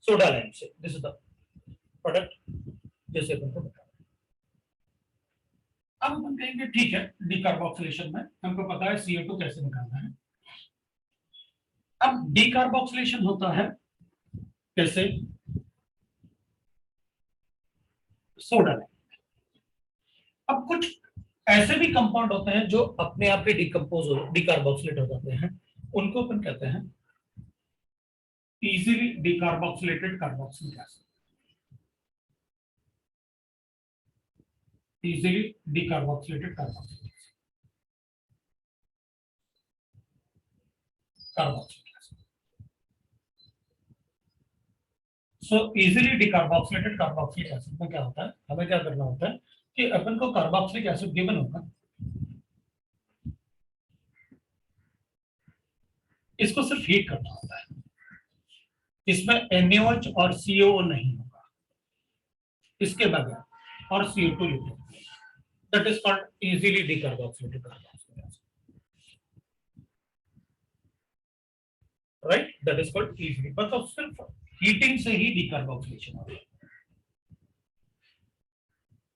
सोडा लाइन से, दिस इज द प्रोडक्ट जैसे अपन को बता। अब अपन कहेंगे ठीक है, डीकार्बोक्सिलेशन में हमको पता है CO2 कैसे निकालना है। अब डीकार्बोक्सिलेशन होता है कैसे, सोडा लाइन। अब कुछ ऐसे भी कंपाउंड होते हैं जो अपने आप ही डिकम्पोज हो, डिकार्बोक्सिलेट हो जाते हैं, उनको अपन कहते हैं easily decarboxylated carboxylic acid, easily decarboxylated carboxylic acid. So easily decarboxylated carboxylic acid में क्या होता है, हमें क्या करना होता है कि अपन को कार्बोक्सिलिक एसिड गिवन होगा, इसको सिर्फ हीट करना होता है, इसमें NaOH और CO नहीं होगा, इसके बगैर और CO2 लिखो, that is called easily decarboxylated carboxylic acid, right, that is called easily, मतलब सिर्फ हीटिंग से ही डिकार्बोक्सिलेशन होता है।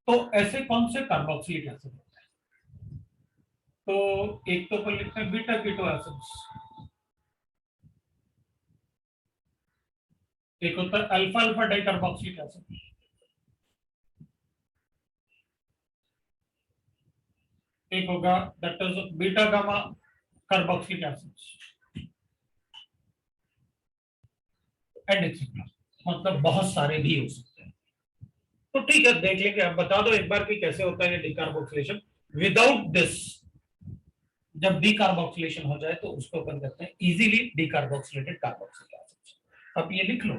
तो ऐसे कौन से कार्बोक्सिलिक एसिड होते हैं, तो एक तो अपन लिखते हैं बीटा कीटो एसिड्स, एक होता है अल्फा अल्फा डाइकार्बोक्सिलिक एसिड, एक होगा that is beta gamma carboxylic acid, and etcetera, मतलब बहुत सारे भी हो सकते हैं। तो ठीक है, देख लेंगे, आप बता दो एक बार कि कैसे होता है ये डिकार्बोक्सिलेशन विदाउट दिस। जब डिकार्बोक्सिलेशन हो जाए तो उसको अपन कहते हैं इजीली डिकार्बोक्सिलेटेड कार्बोक्सिलिक एसिड। अब ये लिख लो,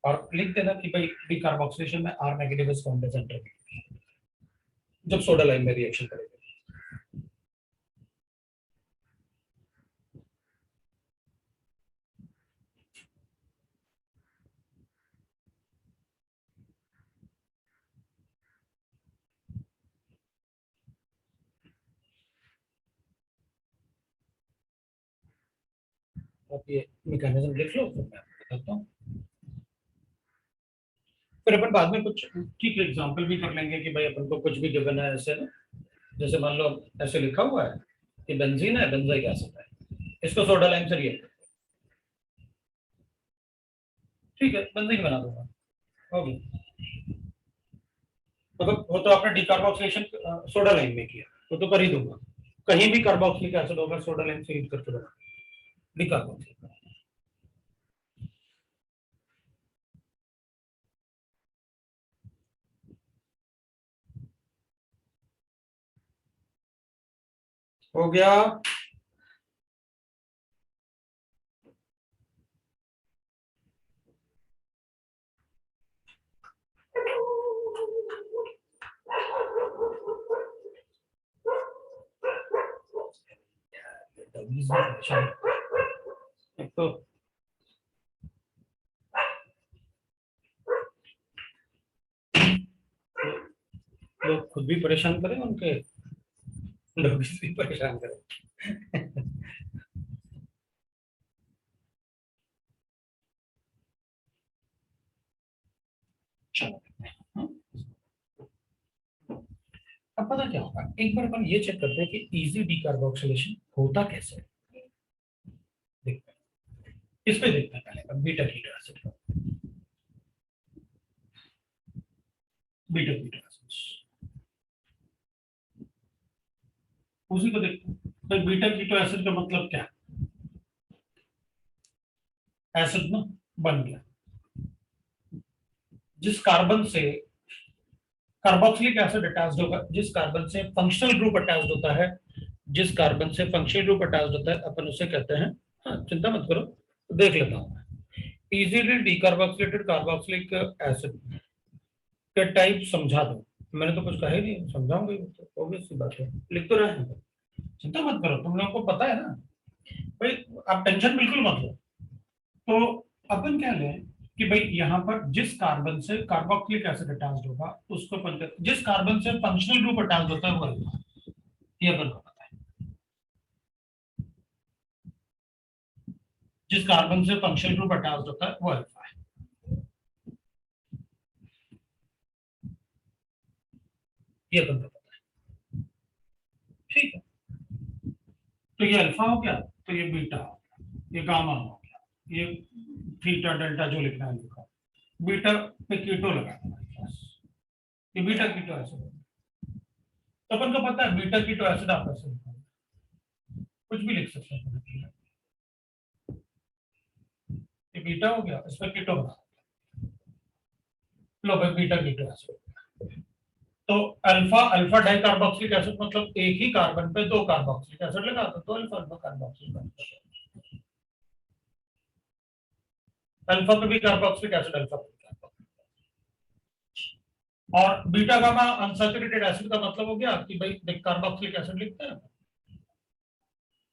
और लिख देना कि भाई डिकार्बोक्सिलेशन में R negative is found as intermediate जब सोडा लाइम में रिएक्शन करेगा। आप ये मैकेनिज्म लिख लो, फिर मैं आपको बताता हूँ। फिर अपन बाद में कुछ ठीक एग्जांपल भी कर लेंगे कि भाई अपन को कुछ भी गिवन है ऐसे ना, जैसे मान लो ऐसे लिखा हुआ है कि बेंजीन है, बेंजाइक एसिड है, इसको सोडा लाइम से रिएक्ट, ठीक है बेंजीन बना दूंगा, हो गया। मतलब वो तो आपने डिकार्बोक्सिलेशन सोडा लाइम में किया, वो तो कर ही दूंगा, कहीं भी कार्बोक्सिलिक एसिड होगा सोडा लाइम से हीट करके बना डिकार्बोक्सिलिक। हो गया। एक तो लोग खुद भी परेशान करें, उनके लोग भी परेशान करें। चलो अब पता क्या होगा, एक बार अपन ये चेक करते हैं कि इजी डिकार्बोक्सिलेशन होता कैसे है। देखते हैं, इस पे देखते हैं पहले बीटा कीटो एसिड का, बीटा कीटो एसिड उसी को देखते हैं। तो बीटा कीटो एसिड का मतलब क्या है, एसिड ना बन गया जिस कार्बन से कार्बोक्सिलिक एसिड अटैच्ड होगा, जिस कार्बन से फंक्शनल ग्रुप अटैच्ड होता है, जिस कार्बन से फंक्शनल ग्रुप अटैच्ड होता है अपन उसे कहते हैं, हाँ चिंता मत करो देख लेता हूं मैं, इजीली डिकार्बोक्सिलेटेड कार्बोक्सिलिक एसिड के टाइप समझा दो। मैंने तो कुछ कहा ही नहीं, समझाऊंगा, तो ऑब्वियस सी बात है, लिख तो रहे हैं, चिंता मत करो, तुम लोगों को पता है ना भाई, आप टेंशन बिल्कुल मत लो। तो अपन क्या लें कि भाई यहाँ पर जिस कार्बन से कार्बोक्सिलिक एसिड अटैच्ड होगा उसको जिस कार्बन से फंक्शनल ग्रुप अटैच्ड होता है वो अल्फा, ये अपन को पता है। जिस कार्बन से फंक्शनल ग्रुप अटैच्ड होता है वो अल्फा है, ये अपन को पता है, ठीक है। तो ये अल्फा हो गया, तो ये बीटा हो गया, ये गामा हो गया, ये थीटा डेल्टा जो लिखना है लिखा, बीटा पे कीटो लगा देना, ये बीटा कीटो एसिड। तो अपन को पता है बीटा कीटो एसिड आप ऐसे कुछ भी लिख सकते हैं, ये बीटा हो गया, इस पर कीटो बना लो भाई, बीटा कीटो एसिड। तो अल्फा अल्फा डाइकार्बोक्सिलिक एसिड मतलब एक ही कार्बन पे दो कार्बोक्सिलिक एसिड लगा तो alpha alpha carboxylic acid, alpha पे भी कार्बोक्सिलिक एसिड अल्फा पे भी कार्बोक्सिलिक। और बीटा गामा अनसैचुरेटेड एसिड का मतलब हो गया कि भाई कार्बोक्सिलिक एसिड लिखते हैं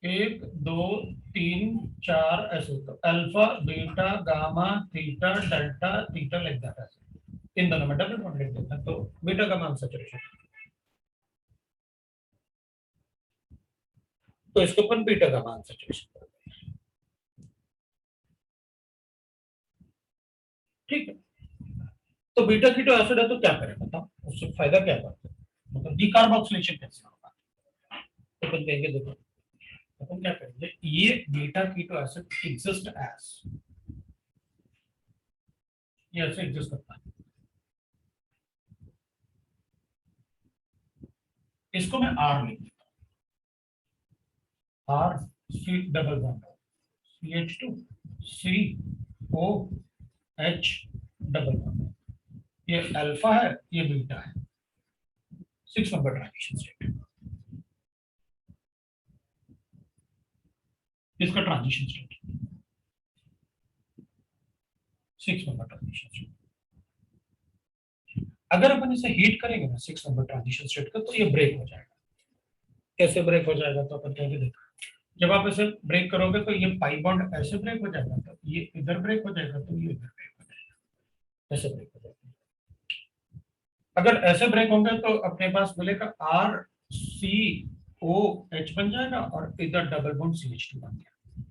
एक दो तीन चार ऐसे, तो alpha beta gamma theta delta theta लिख देता है, इन दोनों में डबल बॉन्ड लिख देता है, तो बीटा गामा अनसैचुरेशन, तो इसको अपन बीटा गामा अनसैचुरेशन, ठीक है। तो बीटा कीटो एसिड है तो क्या करें बताओ, उससे फायदा क्या है, मतलब डिकार्बोक्सिलेशन कैसे होगा, तो अपन कहेंगे देखो, अपन क्या करेंगे, ये beta keto acid exist as, ये ऐसे एग्जिस्ट करता है, इसको मैं आर लिख देता हूँ, R C double bond CH2 COH double bond, ये अल्फा है ये बीटा है, 6 नंबर ट्रांजिशन स्टेट, इसका transition state, 6 number transition state. अगर अपन इसे हीट करेंगे ना 6 नंबर ट्रांजिशन स्टेट का, तो ये ब्रेक हो जाएगा। कैसे ब्रेक हो जाएगा, तो अपन कहेंगे देखो, जब आप इसे ब्रेक करोगे तो ये पाई बॉन्ड ऐसे ब्रेक हो जाएगा, तो ये इधर ब्रेक हो जाएगा, तो ये इधर ब्रेक हो जाएगा, ऐसे ब्रेक हो जाएगा। अगर ऐसे ब्रेक होंगे तो अपने पास मिलेगा आर सी ओ एच बन जाएगा, और इधर double bond C H two बन गया,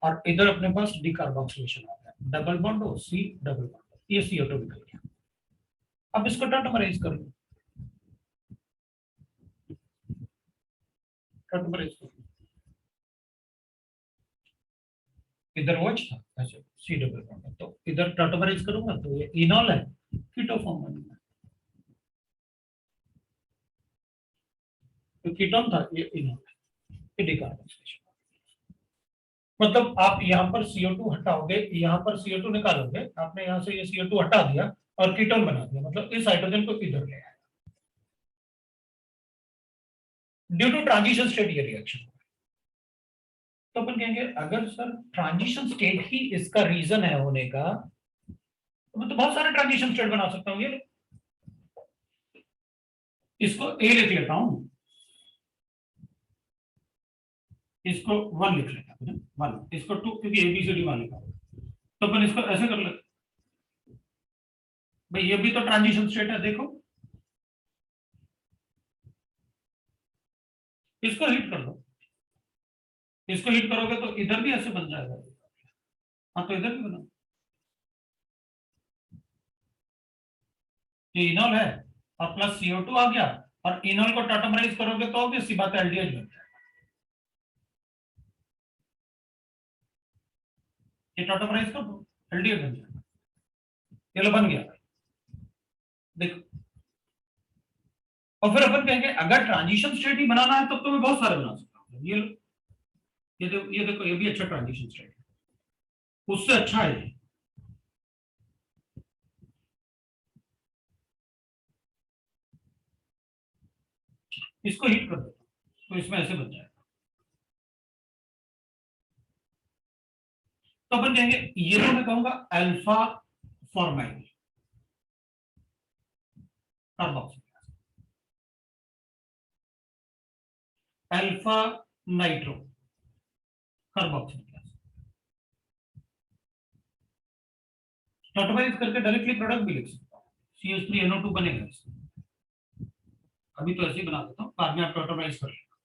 और इधर अपने पास डिकार्बोक्सिलेशन आ गया, double bond O C double bond, ये CO2 निकल गया। अब इसको टॉटोमराइज कर लो, टॉटोमराइज कर लो। इधर OH था, ऐसे सी डबल बॉन्ड, तो इधर टॉटोमराइज करूंगा तो ये इनॉल है, कीटो फॉर्म बनेगा। तो कीटोन था, ये इनॉल है, ये डिकार्बोक्सिलेशन। मतलब आप यहाँ पर CO2 हटाओगे, यहाँ पर CO2 निकालोगे, आपने यहाँ से ये CO2 हटा दिया और कीटोन बना दिया, मतलब इस हाइड्रोजन को इधर ले आया। ड्यू टू ट्रांजिशन स्टेट ये रिएक्शन। तो अपन कहेंगे अगर सर ट्रांजिशन स्टेट ही इसका रीजन है होने का, तो मैं तो बहुत सारे ट्रांजिशन स्टेट बना सकता हूँ। ये इसको ए लिख लेता हूं, इसको 1 लिख लेता हूं, 1, इसको 2, क्योंकि ABCD मान लिखा। तो अपन इसको ऐसे कर लेते, भाई ये भी तो ट्रांजिशन स्टेट है, देखो इसको हिट कर दो, इसको हिट करोगे तो इधर भी ऐसे बन जाएगा। हाँ, तो इधर भी बना, ये इनॉल है और प्लस CO2 आ गया, और इनॉल को टॉटोमराइज करोगे तो ऑब्वियस सी बात है एल्डिहाइड बन जाएगा। ये टॉटोमराइज कर दो, एल्डिहाइड बन जाएगा, ये लो बन गया, देखो। और फिर अपन कहेंगे अगर ट्रांजिशन स्टेट ही बनाना है तब तो मैं बहुत सारे बना सकता हूँ। ये लो, ये देखो, ये भी अच्छा ट्रांजिशन स्टेट है, उससे अच्छा है ये। इसको हिट कर दो तो इसमें ऐसे बन जाएगा। तो अपन कहेंगे ये तो मैं कहूंगा alpha formyl carboxylic, alpha nitro carboxylic. Tautomerise करके डायरेक्टली प्रोडक्ट भी लिख सकता हूँ, CH3NO2 बनेगा इसमें। अभी तो ऐसे ही बना देता हूँ, बाद में आप टॉटोमराइज कर लेना,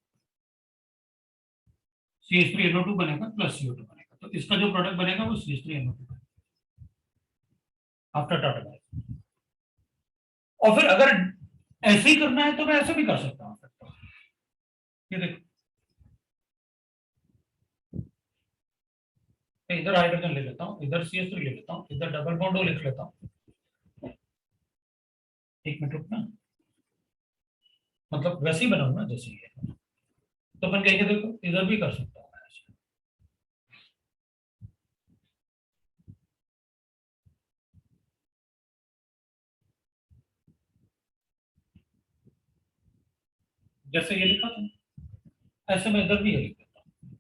CH3NO2 बनेगा प्लस CO2 बनेगा, तो इसका जो प्रोडक्ट बनेगा वो CH3NO2 आफ्टर टॉटोमराइज। और फिर अगर ऐसे ही करना है तो मैं ऐसे भी कर सकता हूँ। ये देखो, इधर हाइड्रोजन ले लेता हूँ, इधर CH3 ले लेता हूँ, इधर डबल बॉन्ड O लिख लेता हूँ। एक मिनट रुकना, मतलब वैसे ही बनाऊंगा जैसे ये, तो अपन कहेंगे देखो इधर भी कर सकता हूँ मैं ऐसे। जैसे ये लिखा था, ऐसे मैं इधर भी ये लिख देता हूँ।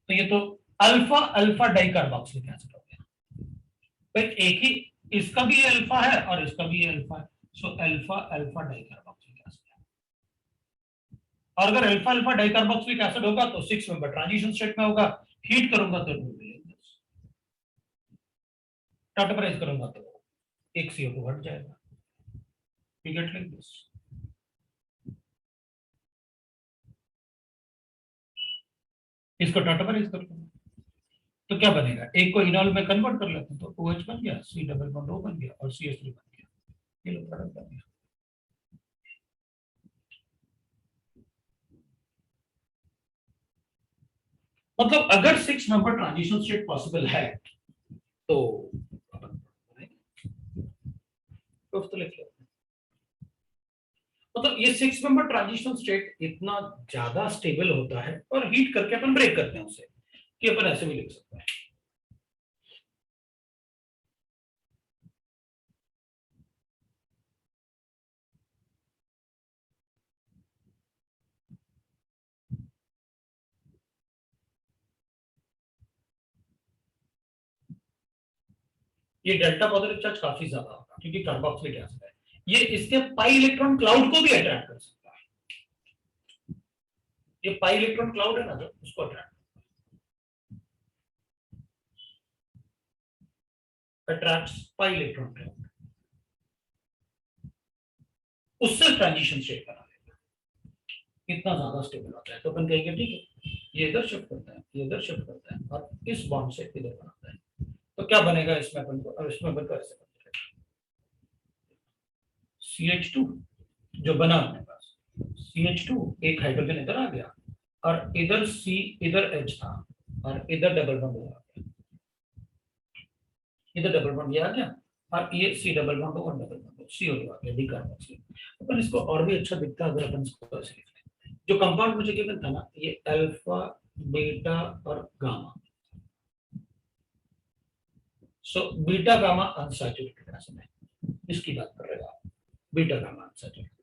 तो ये तो अल्फा अल्फा डाइकार्बोक्सिलिक एसिड हो गया। भाई एक ही, इसका भी अल्फा है और इसका भी अल्फा है, so alpha alpha dicarboxylic acid. और अगर अल्फा अल्फा डाइकार्बोक्सिलिक एसिड होगा तो 6 मेंबर ट्रांजिशन स्टेट में होगा, हीट करूंगा तो टॉटोमराइज करूंगा तो एक CO2 हट जाएगा। You get like this. इसको टॉटोमराइज कर दूंगा तो क्या बनेगा, एक को इनॉल में कन्वर्ट कर लेते हैं तो OH बन गया, C डबल बॉन्ड O बन गया और CH3 बन गया, ये लो प्रोडक्ट बन गया। मतलब अगर 6 नंबर ट्रांजिशन स्टेट पॉसिबल है तो फिफ्थ लिख लो। मतलब ये 6 मेंबर ट्रांजिशन स्टेट इतना ज्यादा स्टेबल होता है, और हीट करके अपन ब्रेक करते हैं उसे, कि अपन ऐसे भी लिख सकते हैं। ये डेल्टा पॉजिटिव चार्ज काफी ज्यादा होगा क्योंकि कार्बोक्सिलिक एसिड है, ये इसके पाई इलेक्ट्रॉन क्लाउड को भी अट्रैक्ट कर सकता है। ये पाई इलेक्ट्रॉन क्लाउड है ना जो, उसको अट्रैक्ट्स पाई इलेक्ट्रॉन क्लाउड, उससे ट्रांजिशन स्टेट बना लेगा, इतना ज्यादा स्टेबल होता है। तो अपन कहेंगे ठीक है, ये इधर शिफ्ट करता है, ये इधर शिफ्ट करता है और इस बॉन्ड से इधर बनाता है। तो क्या बनेगा इसमें अपन को, अब इसमें अपन को ऐसे CH2 जो बना अपने पास, CH2 एक हाइड्रोजन इधर आ गया और इधर C इधर H था और इधर डबल बॉन्ड आ गया, इधर डबल बॉन्ड ये आ गया और ये C डबल बॉन्ड और डबल बॉन्ड CO2 आ गया, डिकार्बोक्सिल। अपन इसको और भी अच्छा दिखता है अगर अपन इसको ऐसे लिख लें। जो कंपाउंड मुझे गिवन था ना, ये अल्फा बीटा और gamma, so beta gamma unsaturated acid है, इसकी बात कर रहे हो आप, बीटा गामा अनसैचुरेटेड।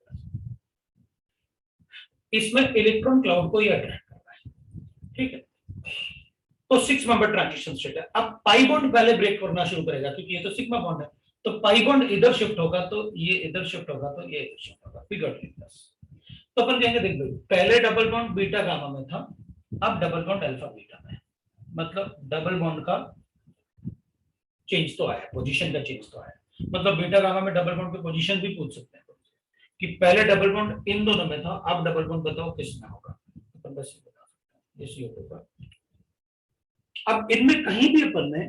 इसमें इलेक्ट्रॉन क्लाउड को ही अट्रैक्ट कर रहा है, ठीक है। तो 6 मेंबर ट्रांजिशन स्टेट है। अब पाई बॉन्ड पहले ब्रेक करना शुरू करेगा क्योंकि ये तो सिग्मा बॉन्ड है, तो पाई बॉन्ड इधर शिफ्ट होगा तो ये इधर शिफ्ट होगा तो ये इधर शिफ्ट होगा, फिगर लाइक दिस। तो अपन कहेंगे देख भाई, पहले डबल बॉन्ड बीटा गामा में था, अब डबल बॉन्ड अल्फा बीटा में, मतलब डबल बॉन्ड का चेंज तो आया, पोजीशन का चेंज तो आया। मतलब बीटा गामा में डबल बॉन्ड की पोजीशन भी पूछ सकते हैं कि पहले डबल बॉन्ड इन दोनों में था, अब डबल बॉन्ड बताओ किस में होगा, अपन बस ये बता सकते हैं, ये होगा। अब इनमें कहीं भी अपन ने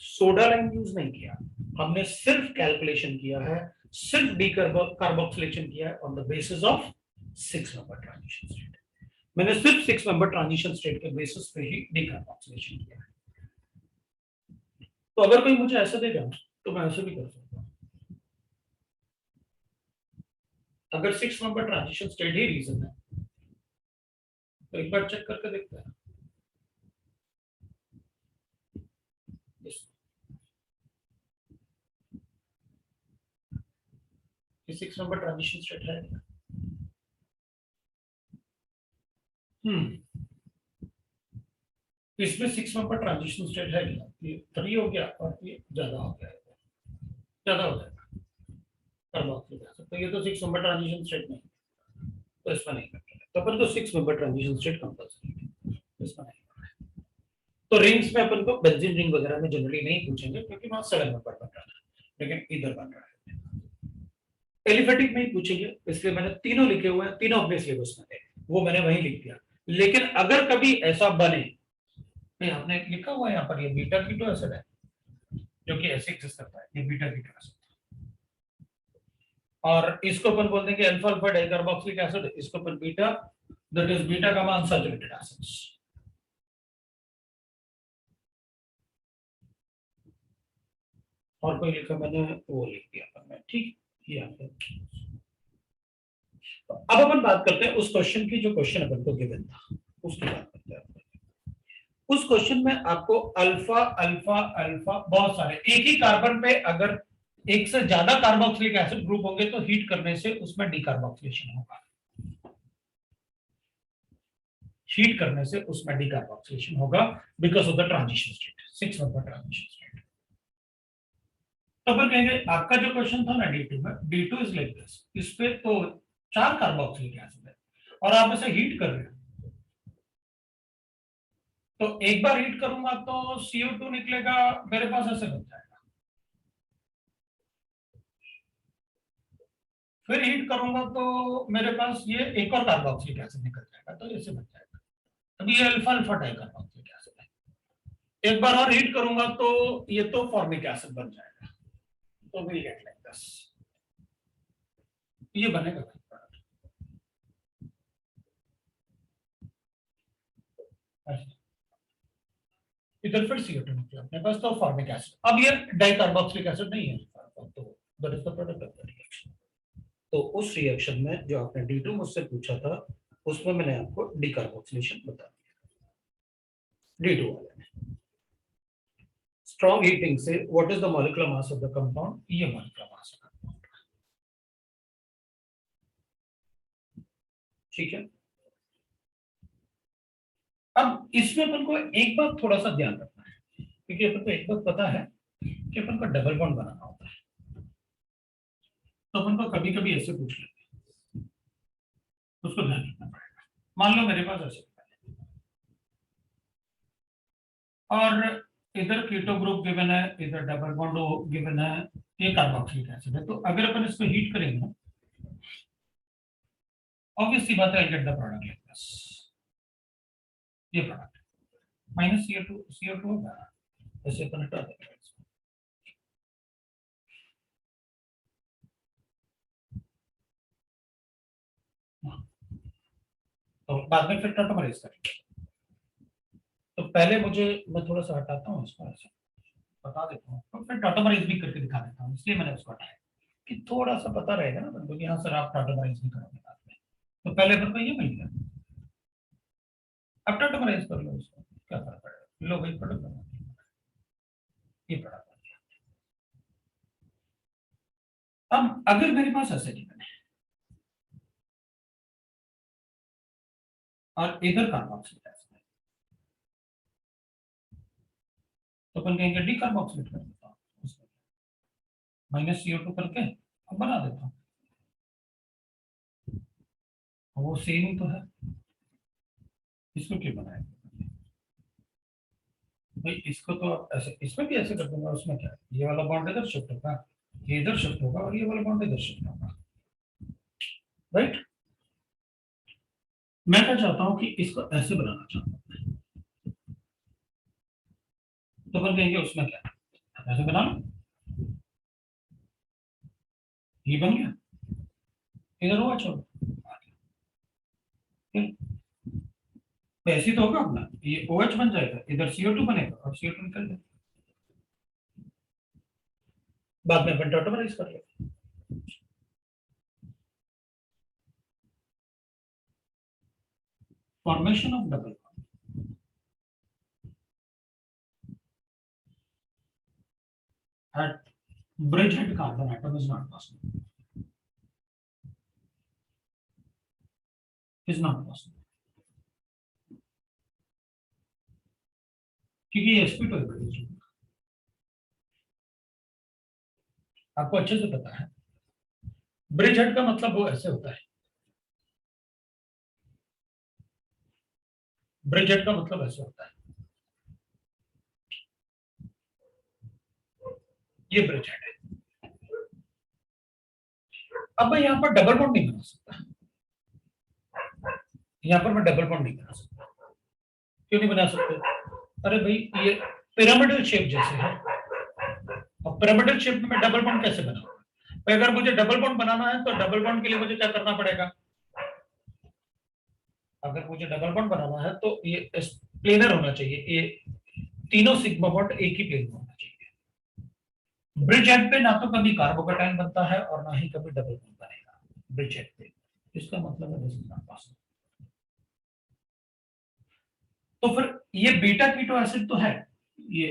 सोडा लाइन यूज नहीं किया, हमने सिर्फ कैलकुलेशन किया है, सिर्फ डीकार्बोक्सिलेशन किया है on the basis of 6 member transition state. मैंने सिर्फ 6 मेंबर ट्रांजिशन स्टेट के बेसिस पे ही डीकार्बोक्सिलेशन किया है। तो अगर कोई मुझे ऐसा देगा तो मैं ऐसे भी कर सकता हूं। अगर 6 मेंबर ट्रांजिशन स्टेट ही रीजन है तो एक बार चेक करके देखते हैं। ये 6 नंबर ट्रांजिशन स्टेट है। इसमें 6 नंबर ट्रांजिशन स्टेट है, ये 3 हो गया और ये ज्यादा हो गया, ज्यादा हो जाएगा कार्बोक्सिलिक एसिड, तो ये तो 6 नंबर ट्रांजिशन स्टेट नहीं, तो इसमें नहीं करते, तो अपन को 6 नंबर ट्रांजिशन स्टेट कंपल्सरी है, इसमें नहीं। तो रिंग्स में अपन को बेंजीन रिंग वगैरह में जनरली नहीं पूछेंगे क्योंकि वहां 7 नंबर बन रहा है, लेकिन इधर बन रहा है। एलिफेटिक में ही पूछेंगे, इसलिए मैंने तीनों लिखे हुए हैं, तीनों अपने सिलेबस में थे, वो मैंने वहीं लिख दिया। लेकिन अगर कभी ऐसा बने, आपने लिखा हुआ है यहाँ पर, ये बीटा कीटो एसिड है जो कि ऐसे एग्जिस्ट करता है, ये बीटा कीटो एसिड, और इसको अपन बोलते हैं कि अल्फा अल्फा डाइकार्बोक्सिलिक एसिड, इसको अपन beta, that is beta gamma unsaturated acids. और कोई लिखा मैंने वो लिख दिया अपन में, ठीक है। अब अपन बात करते हैं उस क्वेश्चन की जो क्वेश्चन अपन को गिवन था, उसकी बात करते हैं। उस क्वेश्चन में आपको अल्फा अल्फा अल्फा बहुत सारे, एक ही कार्बन पे अगर एक से ज्यादा कार्बोक्सिलिक एसिड ग्रुप होंगे तो हीट करने से उसमें डीकार्बोक्सिलेशन होगा, हीट करने से उसमें डीकार्बोक्सिलेशन होगा because of the transition state, 6 number transition state. तो अपन कहेंगे आपका जो क्वेश्चन था ना D2 में, D2 इज लाइक दिस, इस पे तो 4 कार्बोक्सिलिक एसिड है और आप इसे हीट कर रहे हो, तो एक बार हीट करूंगा तो CO2 निकलेगा मेरे पास, ऐसे बन जाएगा। फिर हीट करूंगा तो मेरे पास ये एक और कार्बोक्सिलिक एसिड निकल जाएगा, तो ऐसे बन जाएगा। अब ये अल्फा अल्फा डाइकार्बोक्सिलिक एसिड है। एक बार और हीट करूंगा तो ये तो फॉर्मिक एसिड बन जाएगा, तो विल गेट लाइक दिस, ये बनेगा। इधर फिर CO2 निकला अपने पास, तो फॉर्मिक एसिड, अब ये डाइकार्बोक्सिलिक एसिड नहीं है, तो that is the product of the reaction. तो उस रिएक्शन में जो आपने D2 मुझसे पूछा था, उसमें मैंने आपको डीकार्बोक्सिलेशन बता दिया। D2 वाले में स्ट्रॉन्ग हीटिंग से what is the molecular mass of the compound, ये मॉलिक्यूलर मास है कंपाउंड, ठीक है। अब इसमें अपन को एक बात थोड़ा सा ध्यान रखना है, क्योंकि अपन को एक बात पता है कि अपन को डबल बॉन्ड बनाना होता है, तो अपन को कभी कभी ऐसे पूछ लेते हैं, उसको ध्यान रखना पड़ेगा। मान लो मेरे पास ऐसे और इधर कीटो ग्रुप गिवन है, इधर डबल बॉन्ड गिवन है, ये कार्बोक्सिलिक एसिड है। तो अगर अपन इसको हीट करेंगे ना, ऑब्वियसली बात है, get the product like this, ये प्रोडक्ट माइनस CO2 होगा, ऐसे अपन हटा देंगे इसको। तो बाद में फिर टॉटोमराइज करेंगे। तो पहले मैं थोड़ा सा हटाता हूँ इसको, ऐसे बता देता हूँ, तो फिर टॉटोमराइज भी करके दिखा देता हूँ, इसलिए मैंने उसको हटाया कि थोड़ा सा पता रहेगा ना बंदों कि हाँ सर आप टॉटोमराइज नहीं करोगे बाद में। तो पहले अपन को ये मिल गया, अब टॉटोमराइज कर लो इसको, क्या फर्क पड़ेगा, लो भाई प्रोडक्ट बना दिया, ये प्रोडक्ट बन गया। अब अगर मेरे पास ऐसे गिवन है और इधर कार्बोक्सिलिक एसिड है, तो अपन कहेंगे डी कार्बोक्सिलेट कर देता हूँ, माइनस CO2 करके अब बना देता हूँ, वो सेम ही तो है, इसको क्यों बनाएंगे भाई, इसको तो आप ऐसे इसमें भी ऐसे कर दूंगा, उसमें क्या है, ये वाला बॉन्ड इधर शिफ्ट होगा, ये इधर शिफ्ट होगा और ये वाला बॉन्ड इधर शिफ्ट होगा, राइट। मैं क्या चाहता हूं कि इसको ऐसे बनाना चाहता हूं, तो अपन कहेंगे उसमें क्या है, ऐसे बना लो, ये बन गया, इधर हुआ छोड़ो, तो ऐसे तो होगा अपना, ये OH बन जाएगा, इधर CO2 बनेगा और CO2 निकल जाएगा, बाद में अपन टॉटोमराइज कर लेंगे। Formation of double at bridgehead carbon atom is not possible, is not possible, क्योंकि ये sp2 है, आपको अच्छे से पता है। ब्रिज हेड का मतलब वो ऐसे होता है, ब्रिज हेड का मतलब ऐसे होता है, ये ब्रिज हेड है। अब मैं यहाँ पर डबल बॉन्ड नहीं बना सकता, यहाँ पर मैं डबल बॉन्ड नहीं बना सकता, क्यों नहीं बना सकते, अरे भाई ये पिरामिडल शेप जैसे है, और पिरामिडल शेप में मैं डबल बॉन्ड कैसे बनाऊंगा, तो अगर मुझे डबल बॉन्ड बनाना है तो डबल बॉन्ड के लिए मुझे क्या करना पड़ेगा, अगर मुझे डबल बॉन्ड बनाना है तो ये प्लेनर होना चाहिए, ये तीनों सिग्मा बॉन्ड एक ही प्लेन में होना चाहिए। ब्रिज हेड पे ना तो कभी कार्बोकेटाइन बनता है और ना ही कभी डबल बॉन्ड बनेगा ब्रिज हेड पे, इसका मतलब है दिस इज नॉट पॉसिबल। तो फिर ये बीटा कीटो एसिड तो है, ये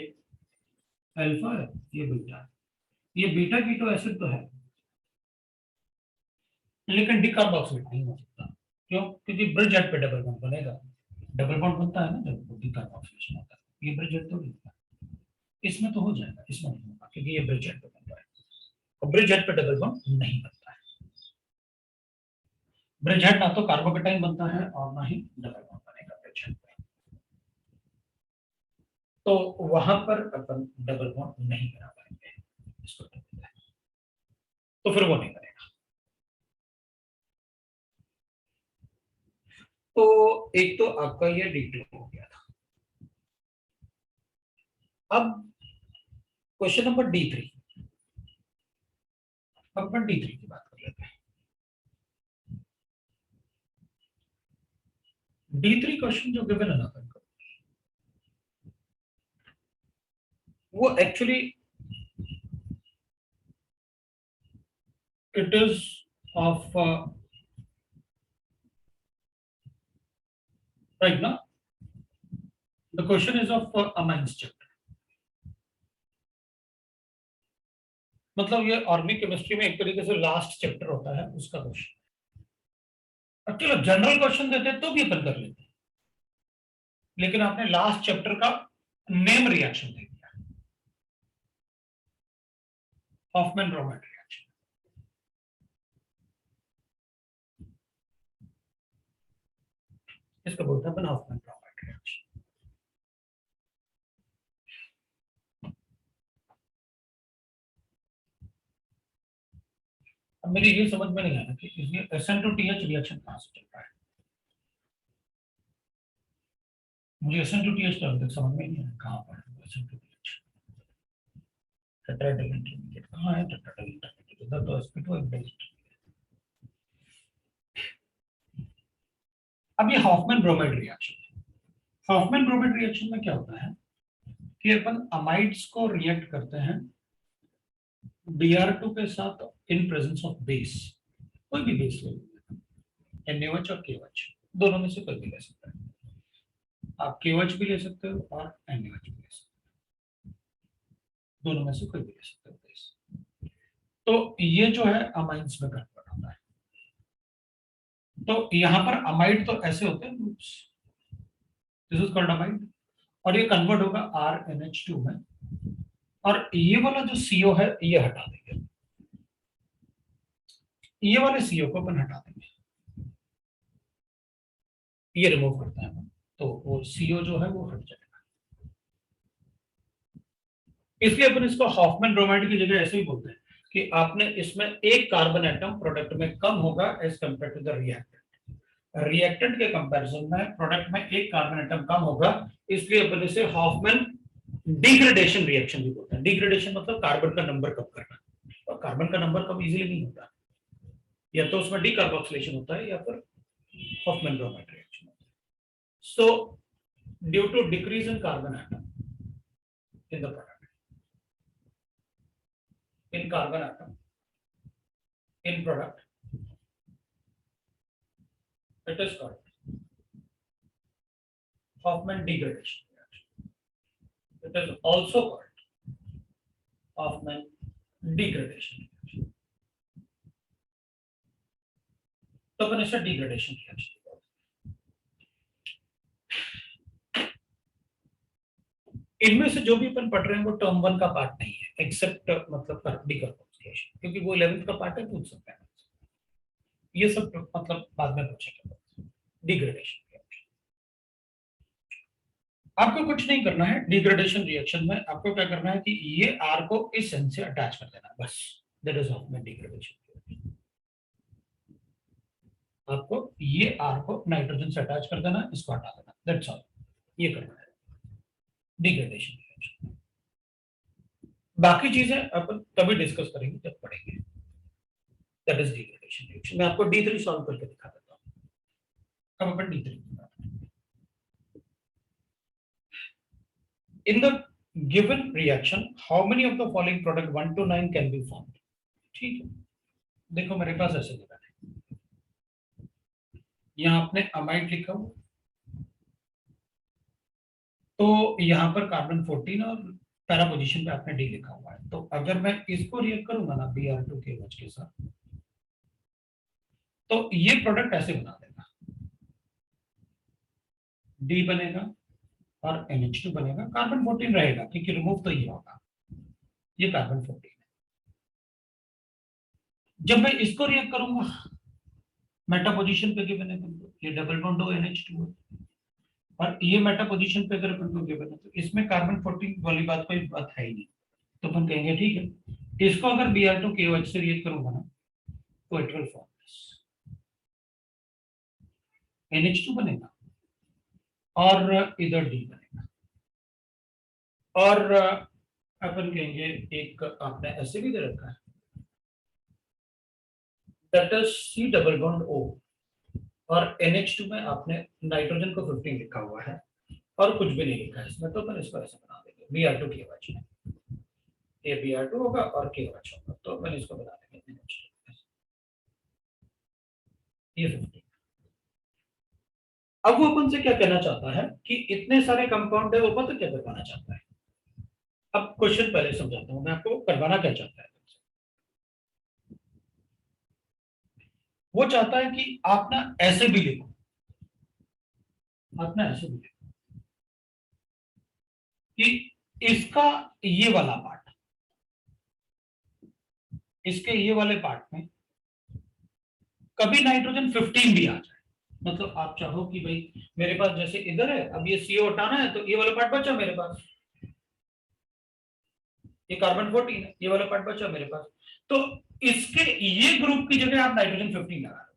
अल्फा है, ये बीटा, ये बीटा कीटो एसिड तो है, लेकिन डिकार्बोक्सिलेट नहीं हो सकता, क्यों, क्योंकि ब्रिज हेड पे डबल बॉन्ड बनेगा, डबल बॉन्ड बनता है ना जब डिकार्बोक्सिलेशन होता है, ये ब्रिज हेड तो नहीं होता, इसमें तो हो जाएगा, इसमें नहीं होगा क्योंकि ये ब्रिज हेड पे बन रहा है, और ब्रिज हेड पे डबल बॉन्ड नहीं बनता है, ब्रिज हेड ना तो कार्बोकेटाइन बनता है और ना ही डबल बॉन्ड बनेगा ब्रिज हेड पे, तो वहां पर अपन डबल बॉन्ड नहीं बना पाएंगे, इसको तो फिर वो नहीं बनेगा। तो एक तो आपका ये D2 हो गया था। अब क्वेश्चन नंबर D3, अब अपन D3 की बात कर लेते हैं। D3 क्वेश्चन जो गिवन है ना अपन को, वो actually it is of right ना, the question is of amines chapter, मतलब ये ऑर्गेनिक केमिस्ट्री में एक तरीके से लास्ट चैप्टर होता है उसका क्वेश्चन। अब चलो जनरल क्वेश्चन देते तो भी अपन कर लेते, लेकिन आपने लास्ट चैप्टर का नेम रिएक्शन दे दिया, हॉफमैन ब्रोमाइड रिएक्शन, इसको बोलते हैं अपन हॉफमैन ब्रोमाइड रिएक्शन। अब मेरी ये समझ में नहीं आ रहा कि इसमें SN2TH रिएक्शन कहां से चल रहा है। मुझे SN2TH तो अभी तक समझ में नहीं आया कहां पर है SN2TH। टेट्राहेड्रल इंटरमीडिएट कहां है? टेट्राहेड्रल इंटरमीडिएट इधर तो sp2 है बेस्ड। अब ये Hoffmann bromide reaction, Hoffmann bromide reaction में क्या होता है कि अपन अमाइड्स को रिएक्ट करते हैं Br2 के साथ इन प्रेजेंस ऑफ बेस, कोई भी बेस ले लीजिए, NaOH और KOH, दोनों में से कोई भी ले सकता है। आप KOH भी ले सकते हो और NaOH भी ले सकते हो, दोनों में से कोई भी ले सकते हो बेस। तो ये जो है अमाइड्स में कन्वर्ट होता है। तो यहाँ पर अमाइड तो ऐसे होते हैं groups, this is called amide, और ये कन्वर्ट होगा RNH2 में, और ये वाला जो CO है ये हटा देंगे, ये वाले CO को अपन हटा देंगे, ये रिमूव करते हैं अपन, तो वो CO जो है वो हट जाएगा। इसलिए अपन इसको हॉफमैन ब्रोमाइड की जगह ऐसे ही बोलते हैं कि आपने इसमें एक कार्बन एटम प्रोडक्ट में कम होगा as compare to the reactant. Reactant के कंपैरिजन में प्रोडक्ट में एक कार्बन एटम कम होगा, इसलिए अपन इसे हॉफमैन डिग्रेडेशन रिएक्शन भी बोलते हैं। डिग्रेडेशन मतलब कार्बन का नंबर कम करना, और कार्बन का नंबर कम इजीली नहीं होता, या तो उसमें डीकार्बोक्सिलेशन होता है या फिर हॉफमैन ब्रोमाइड रिएक्शन होता है। So due to decrease in carbon atom in the product, in carbon atom in product, it is called Hofmann degradation reaction. It is also called Hofmann degradation reaction. तो अपन इसे degradation reaction, इनमें से जो भी अपन पढ़ रहे हैं वो टर्म 1 का पार्ट नहीं है, एक्सेप्ट मतलब डीकार्बोक्सिलेशन, क्योंकि वो 11th का पार्ट है, पूछ सकते हैं। ये सब मतलब बाद में पूछेंगे। डिग्रेडेशन, आपको कुछ नहीं करना है डिग्रेडेशन रिएक्शन में, आपको क्या करना है कि ये R को इस एंड से अटैच कर देना, बस, दैट इज हॉफमैन डिग्रेडेशन। आपको ये R को नाइट्रोजन से अटैच कर देना, इसको हटा देना, दैट्स ऑल, ये करना है डिग्रेडेशन रिएक्शन। बाकी चीजें अपन तभी डिस्कस करेंगे जब पढ़ेंगे, दैट इज डिग्रेडेशन रिएक्शन। मैं आपको D3 सॉल्व करके दिखा देता हूं। अब अपन D3 in the given reaction how many of the following product 1 to 9 can be formed। ठीक है, देखो मेरे पास ऐसे लिखा है, यहां आपने अमाइड लिखा हो, तो यहां पर कार्बन 14 और पैरा पोजीशन पे आपने डी लिखा हुआ है। तो अगर मैं इसको रिएक्ट करूंगा ना Br2 KOH के साथ, तो ये प्रोडक्ट ऐसे बना देगा, डी बनेगा और NH2 बनेगा, कार्बन 14 रहेगा क्योंकि रिमूव तो ये होगा, ये कार्बन 14 है। जब मैं इसको रिएक्ट करूंगा मेटा पोजीशन पे गिवन है, ये डबल बॉन्ड हो NH2 है, और ये मेटा पोजीशन पे अगर अपन को गिवन है तो इसमें कार्बन 14 वाली बात कोई बात है ही नहीं, तो अपन कहेंगे ठीक है, इसको अगर Br2 KOH से रिएक्ट करूंगा ना तो it will form this, NH2 बनेगा और इधर डी बनेगा, और अपन कहेंगे एक आपने ऐसे भी दे रखा है, that is C double bond O, और NH2 में आपने नाइट्रोजन को 15 लिखा हुआ है और कुछ भी नहीं लिखा है इसमें, तो अपन इसको ऐसे बना देंगे Br2 KOH में, ये Br2 होगा और KOH होगा, तो अपन इसको बना देंगे NH2, ये 15। अब वो अपन से क्या कहना चाहता है कि इतने सारे कंपाउंड है, वो पता क्या करवाना चाहता है। अब क्वेश्चन पहले समझाता हूं मैं आपको, करवाना क्या चाहता है। वो चाहता है कि आप ना ऐसे भी लिखो, आप ना ऐसे भी लिखो कि इसका ये वाला पार्ट इसके ये वाले पार्ट में कभी नाइट्रोजन 15 भी आ जाए, मतलब आप चाहो कि भाई मेरे पास जैसे इधर है, अब ये CO हटाना है तो ये वाला पार्ट बचा मेरे पास, ये कार्बन 14 है, ये वाला पार्ट बचा मेरे पास, तो इसके ये ग्रुप की जगह आप नाइट्रोजन 15 लगा रहे हो,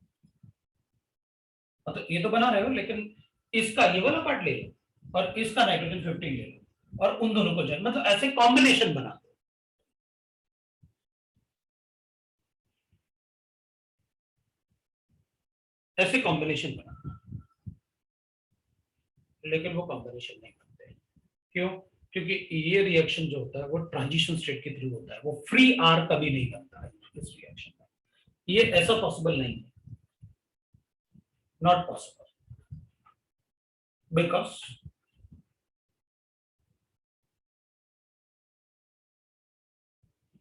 मतलब ये तो बना रहे हो, लेकिन इसका ये वाला पार्ट ले लो और इसका नाइट्रोजन 15 ले लो और उन दोनों को जाए, मतलब ऐसे कॉम्बिनेशन बना दो, ऐसे कॉम्बिनेशन बना, लेकिन वो कॉम्बिनेशन नहीं करते। क्यों? क्योंकि ये रिएक्शन जो होता है वो ट्रांजिशन स्टेट के थ्रू होता है, वो फ्री आर कभी नहीं बनता है इस रिएक्शन में, ये ऐसा पॉसिबल नहीं है, not possible, because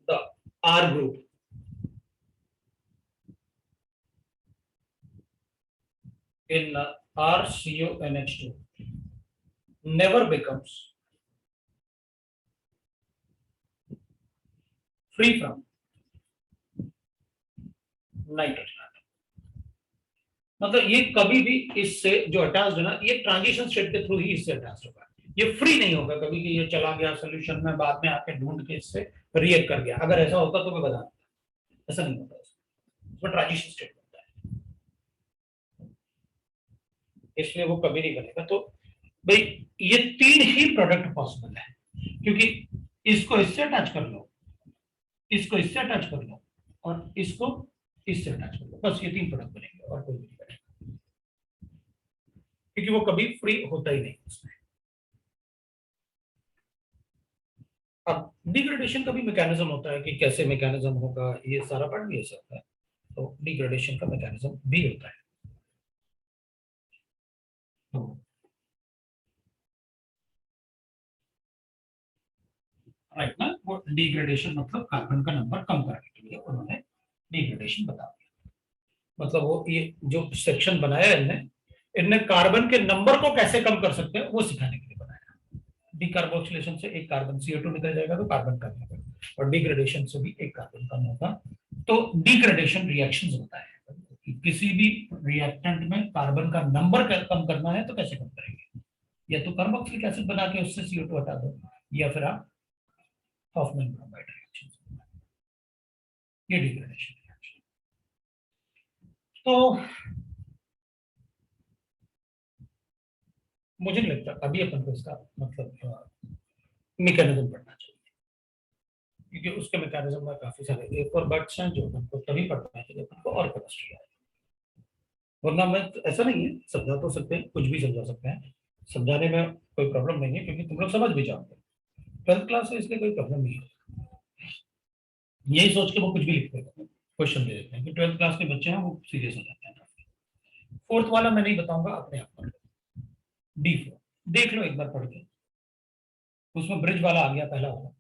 the R group in RCONH2 never becomes free from nitrogen atom, मतलब ये कभी भी इससे जो अटैच्ड है ना, ये ट्रांजिशन स्टेट के थ्रू ही इससे अटैच्ड होगा, ये फ्री नहीं होगा कभी कि ये चला गया सोल्यूशन में, बाद में आके ढूंढ के इससे रिएक्ट कर गया, अगर ऐसा होता तो मैं बता देता, ऐसा नहीं होता, इसमें ट्रांजिशन स्टेट होता है, इसलिए वो कभी नहीं बनेगा। तो भाई ये तीन ही प्रोडक्ट पॉसिबल है, क्योंकि इसको इससे अटैच कर लो, इसको इससे अटैच कर लो और इसको इससे अटैच कर लो, बस ये तीन प्रोडक्ट बनेंगे और कोई नहीं बनेगा, क्योंकि वो कभी फ्री होता ही नहीं उसमें। अब डिग्रेडेशन का भी मैकेनिज्म होता है कि कैसे मैकेनिज्म होगा, ये सारा पार्ट भी ऐसा होता है, तो डिग्रेडेशन का मैकेनिज्म भी होता है। तो राइट ना, वो डिग्रेडेशन मतलब कार्बन का नंबर कम करने के लिए उन्होंने डिग्रेडेशन बता दिया, मतलब वो ये जो सेक्शन बनाया इनने, इनने कार्बन के नंबर को कैसे कम कर सकते हैं वो सिखाने के लिए बनाया। डिकार्बोक्सिलेशन से एक कार्बन CO2 निकल जाएगा तो कार्बन कम होगा, और डिग्रेडेशन से भी एक कार्बन कम होगा। तो डिग्रेडेशन रिएक्शंस होता है कि किसी भी रिएक्टेंट में कार्बन का नंबर कम करना है तो कैसे कम करेंगे, या तो कार्बोक्सिलिक एसिड बना के उससे CO2 हटा दो, या फिर आप हॉफमैन ब्रोमाइड रिएक्शन, ये डिग्रेडेशन रिएक्शन। तो मुझे नहीं लगता अभी अपन को इसका मतलब मैकेनिज्म पढ़ना चाहिए, क्योंकि उसके मैकेनिज्म में काफी सारे एक और बर्ड्स हैं जो हमको तभी पढ़ना चाहिए अपन को और केमिस्ट्री है, वरना मैं ऐसा नहीं है, समझा तो सकते हैं, कुछ भी समझा सकते हैं, समझाने में कोई प्रॉब्लम नहीं है, क्योंकि तुम लोग समझ भी जाओगे, 12th क्लास है इसलिए कोई प्रॉब्लम नहीं है, यही सोच के वो कुछ भी लिखते हैं, क्वेश्चन दे देते हैं कि 12th क्लास के बच्चे हैं वो सीरियस हो जाते हैं। फोर्थ वाला मैं नहीं बताऊंगा, अपने आप पढ़ लो, D4 देख लो एक बार पढ़ के, उसमें ब्रिज वाला आ गया पहला वाला,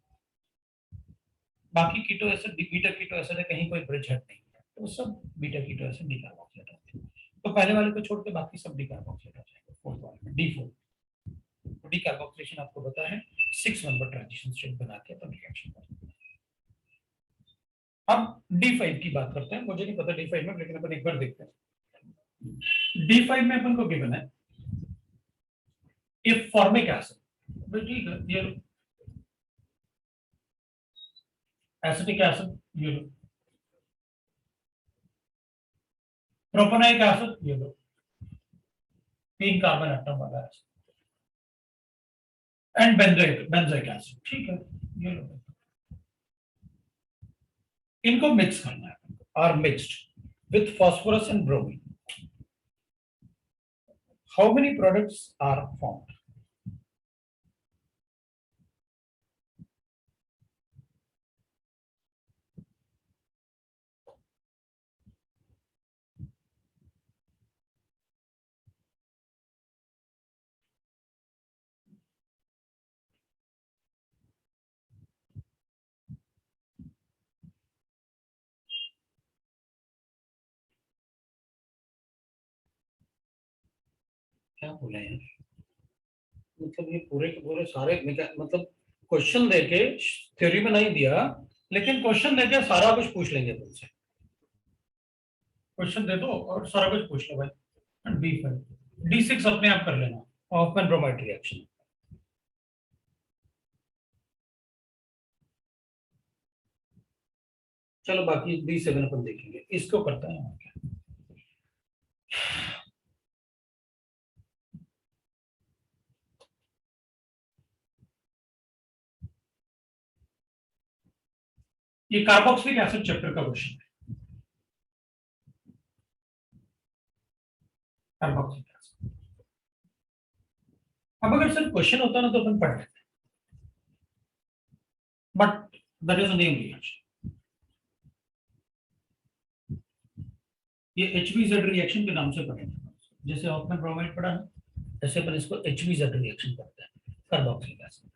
बाकी keto acid beta keto acid है, कहीं कोई ब्रिज हेड नहीं है, तो सब बीटा कीटो एसिड डिकार्बोक्सिलेट होते हैं, तो पहले वाले को छोड़ के बाकी सब डिकार्बोक्सिलेट हो जाएंगे फोर्थ वाले में, D4। तो डिकार्बोक्सिलेशन आपको पता है 6 नंबर ट्रांजिशन स्टेट बना के अपन रिएक्शन करते हैं। अब D5 की बात करते हैं, मुझे नहीं पता D5 में, लेकिन अपन एक बार देखते हैं। D5 में अपन को गिवन है इफ फॉर्मिक एसिड, ठीक है, ये एसिटिक एसिड, ये लो प्रोपेनोइक एसिड, ये लो 3 कार्बन एटम वाला एसिड, एंड बेंजोइक एसिड, ठीक है, ये लो, इनको मिक्स करना है, are mixed with phosphorus and bromine, how many products are formed? क्या बोले हैं, मतलब ये पूरे के पूरे सारे मतलब क्वेश्चन देके थ्योरी में नहीं दिया, लेकिन क्वेश्चन देके सारा कुछ पूछ लेंगे तुमसे, क्वेश्चन दे दो और सारा कुछ पूछ लो भाई। D5 D6 अपने आप कर लेना, ऑफमैन ब्रोमाइड रिएक्शन। चलो बाकी D7 अपन देखेंगे, इसको करते हैं क्या। ये कार्बोक्सिलिक एसिड चैप्टर का क्वेश्चन है, कार्बोक्सिलिक एसिड। अब अगर सिर्फ क्वेश्चन होता ना तो अपन पढ़ लेते, but that is a name reaction. ये HBZ रिएक्शन के नाम से पढ़ेंगे, जैसे ऑफमैन ब्रोमाइड पढ़ा है ऐसे अपन इसको HBZ रिएक्शन करते हैं, कार्बोक्सिलिक एसिड।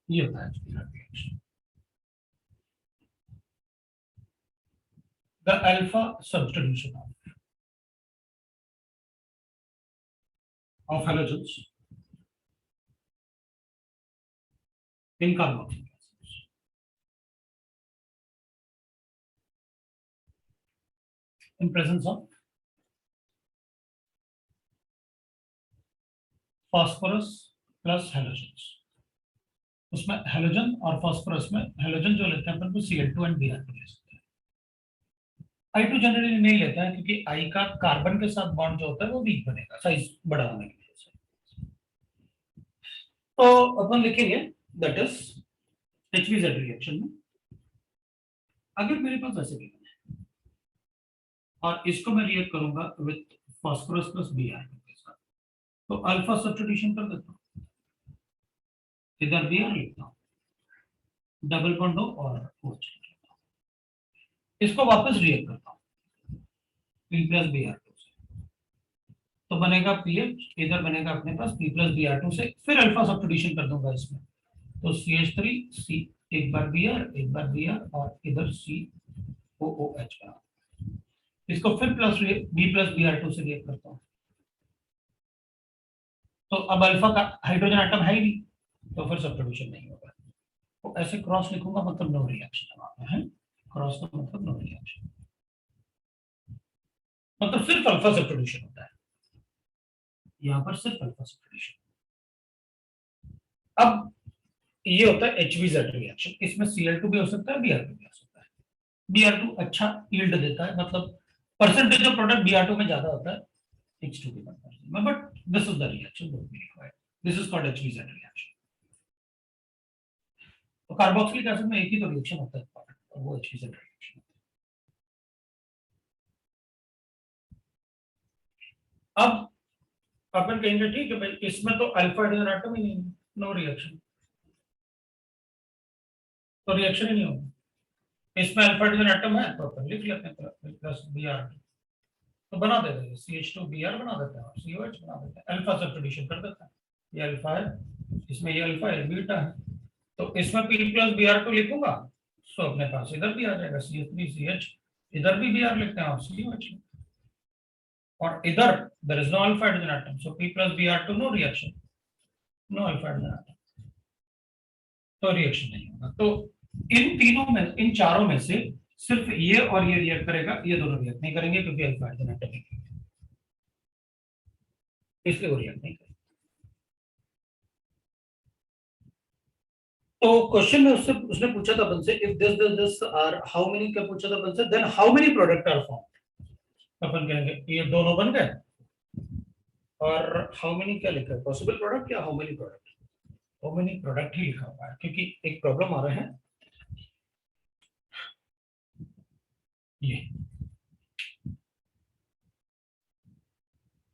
ये होता है reaction. The alpha substitution of halogens in carboxylic acids in presence of phosphorus plus halogens। उसमें हेलोजन और फास्फोरस में हेलोजन जो लेते हैं अपन को Cl2 एंड Br2 ले सकते हैं। I2 जनरली नहीं लेते हैं क्योंकि I का कार्बन के साथ बॉन्ड जो होता है वो वीक बनेगा साइज बड़ा होने की वजह से। तो अपन लिखेंगे दैट इज HBZ रिएक्शन में अगर मेरे पास ऐसे गिवन है और इसको मैं रिएक्ट करूंगा विथ फास्फोरस प्लस Br2 के साथ, तो अल्फा सब्स्टिट्यूशन कर देता हूँ, इधर Br लिखता हूँ, डबल बॉन्ड हो और OH, इसको वापस रिएक्ट करता हूँ P प्लस Br2 से, तो बनेगा PH, इधर बनेगा अपने पास P प्लस Br2 से, फिर अल्फा सब्स्टिट्यूशन कर दूंगा इसमें, तो CH3 C, एक बार Br एक बार Br और इधर COOH बना, इसको फिर प्लस B प्लस Br2 से रिएक्ट करता हूँ, तो अब अल्फा का हाइड्रोजन एटम है ही नहीं, तो फिर सब्स्टिट्यूशन नहीं होगा। तो ऐसे क्रॉस लिखूंगा मतलब नो रिएक्शन है, क्रॉस का मतलब नो रिएक्शन, मतलब सिर्फ अल्फा सब्स्टिट्यूशन होता है, यहाँ पर सिर्फ अल्फा सब्स्टिट्यूशन। अब ये होता है HBZ रिएक्शन, इसमें Cl2 भी हो सकता है Br2 भी हो सकता है। Br2 अच्छा यील्ड देता है, मतलब परसेंटेज ऑफ प्रोडक्ट Br2 में ज्यादा होता है H2 के कंपैरिजन में, but this is the reaction that we require, this is called HBZ reaction. तो कार्बोक्सिलिक एसिड में एक ही तो रिएक्शन होता है और वो HBZ रिएक्शन। अब अपन कहेंगे ठीक है भाई इसमें तो अल्फा हाइड्रोजन एटम ही नहीं है, नो रिएक्शन, तो रिएक्शन ही नहीं होगा। इसमें अल्फा हाइड्रोजन एटम है तो अपन लिख लेते हैं प्लस Br, तो बना देते हैं CH2Br बना देते हैं और COH बना देते हैं, अल्फा सब्स्टिट्यूशन कर देते हैं, ये अल्फा है, इसमें ये अल्फा है बीटा है, तो इसमें P प्लस Br2 लिखूंगा, तो अपने पास इधर भी आ जाएगा CH3CH, इधर भी Br लिखते हैं और COH, और इधर there is no alpha hydrogen atom, so P plus Br2 no reaction, no alpha hydrogen atom, तो रिएक्शन नहीं होगा। तो इन तीनों में, इन चारों में से सिर्फ ये और ये रिएक्ट करेगा, ये दोनों रिएक्ट नहीं करेंगे क्योंकि अल्फा हाइड्रोजन एटम है, इसलिए वो रिएक्ट नहीं करेंगे। तो क्वेश्चन में उससे उसने पूछा था अपन से if this are how many, क्या पूछा था अपन से, then how many product are form, अपन कहेंगे ये दोनों बन गए, और हाउ मेनी क्या लिखा है, पॉसिबल प्रोडक्ट या how many product, how many product ही लिखा हुआ है क्योंकि एक प्रॉब्लम आ रहा है ये,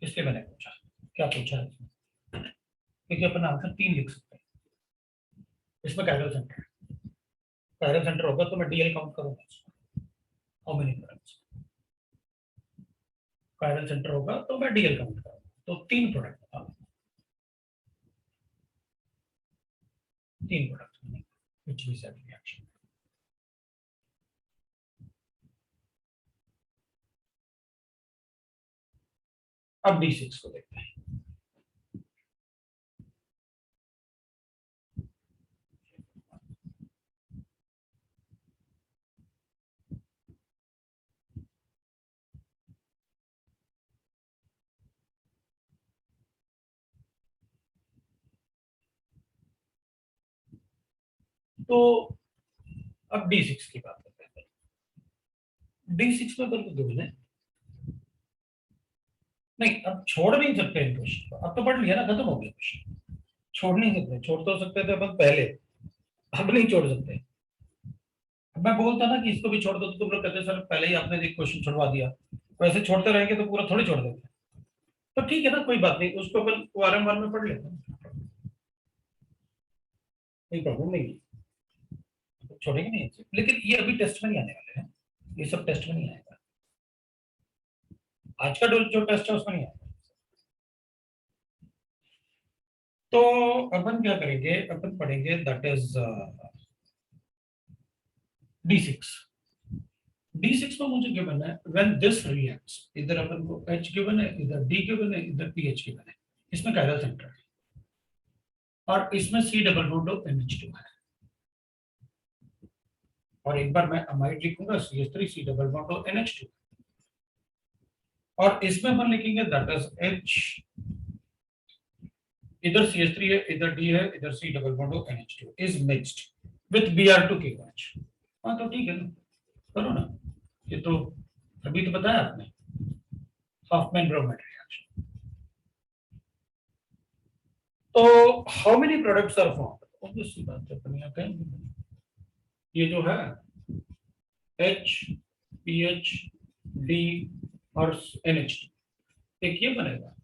इसलिए मैंने पूछा क्या पूछा है, क्योंकि अपन आंसर 3 लिख सकते हैं, इसमें कैरल सेंटर, कैरल सेंटर होगा तो मैं DL काउंट करूंगा, how many products, chiral centre होगा तो मैं DL काउंट करूंगा, तो 3 प्रोडक्ट बता, 3 product, which we said reaction। अब D6 को देखते हैं। तो अब D6 की बात करते हैं। D6 में अपन को गिवन है, नहीं अब छोड़ नहीं सकते इन क्वेश्चन को, अब तो पढ़ लिया ना, खत्म हो गया क्वेश्चन। छोड़ नहीं सकते, छोड़ तो सकते थे अपन पहले, अब नहीं छोड़ सकते। अब मैं बोलता ना कि इसको भी छोड़ दो तो तुम लोग कहते सर पहले ही आपने एक क्वेश्चन छुड़वा दिया, वैसे छोड़ते रहेंगे तो पूरा थोड़ी छोड़ देंगे। तो ठीक है ना, कोई बात नहीं, उसको अपन ORM1 में पढ़ लेते हैं, कोई प्रॉब्लम नहीं है, छोड़ेंगे नहीं इसे। लेकिन ये अभी टेस्ट में नहीं आने वाले हैं, ये सब टेस्ट में नहीं आएगा, आज का जो टेस्ट है उसमें नहीं आएगा। तो अपन क्या करेंगे, अपन पढ़ेंगे दैट इज D6। D6 में मुझे गिवन है व्हेन दिस रिएक्ट्स, इधर अपन को H गिवन है, इधर D गिवन है, इधर PH गिवन है, इसमें कायरल सेंटर है और इसमें C double bond of NH2 है। और एक बार मैं अमाइड लिखूंगा CH3 C double bond of NH2, और इसमें अपन लिखेंगे दैट इज H, इधर CH3 है, इधर D है, इधर C double bond of NH2 is mixed with Br2KOH। हाँ तो ठीक है ना, करो ना, ये तो अभी तो बताया आपने, हॉफमैन ब्रोमाइड रिएक्शन। तो how many products are formed, obviously बात है अपन यहाँ कहेंगे, ये जो है H, PH, D और NH, एक ये बनेगा,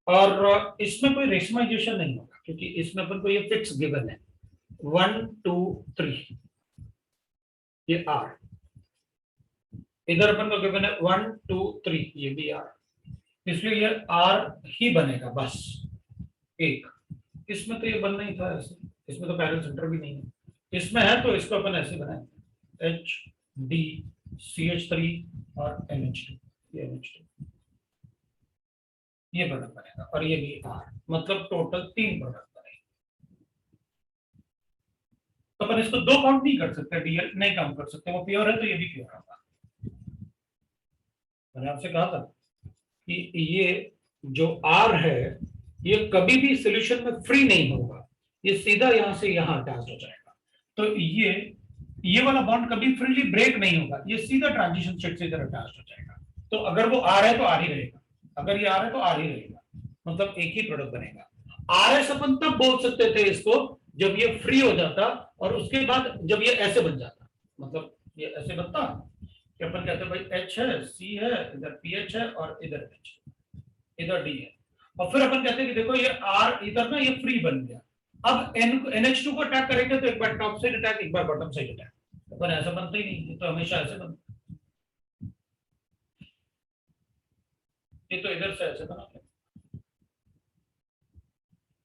और इसमें कोई रेशमाइजेशन नहीं होगा क्योंकि इसमें अपन को ये फिक्स गिवन है 1 2 3, ये R, इधर अपन को गिवन है 1 2 3, ये भी R, इसलिए ये R ही बनेगा बस एक। इसमें तो ये बनना ही था ऐसे, इसमें तो पैरेलल सेंटर भी नहीं है, इसमें है तो इसको अपन ऐसे बनाएंगे H D CH3 और NH2, ये NH2, ये प्रोडक्ट बनेगा और ये भी R, मतलब टोटल 3 प्रोडक्ट बनेंगे। तो अपन इसको 2 काउंट नहीं कर सकते, DL नहीं काउंट कर सकते, वो प्योर है तो ये भी प्योर होगा। मैंने आपसे कहा था कि ये जो R है ये कभी भी सॉल्यूशन में फ्री नहीं होगा, ये सीधा यहां से यहां अटैच हो जाएगा। तो ये वाला बॉन्ड कभी फ्रीली ब्रेक नहीं होगा, ये सीधा ट्रांजिशन स्टेट से इधर अटैच हो जाएगा। तो अगर वो R है तो R ही रहेगा, अगर ये R है तो R ही रहेगा, मतलब एक ही प्रोडक्ट बनेगा। RS अपन तब बोल सकते थे इसको जब ये फ्री हो जाता, और उसके बाद जब ये ऐसे बन जाता, मतलब ये ऐसे बनता कि अपन कहते हैं भाई H है, C है, इधर PH है और इधर H, इधर D है, और फिर अपन कहते हैं कि देखो ये R इधर ना ये फ्री बन गया। अब NH2 को अटैक करेंगे तो एक बार टॉप साइड अटैक, एक बार बॉटम साइड अटैक, अपन ऐसा बनता ही नहीं, तो हमेशा ऐसे बनता, ये तो इधर से ऐसे बना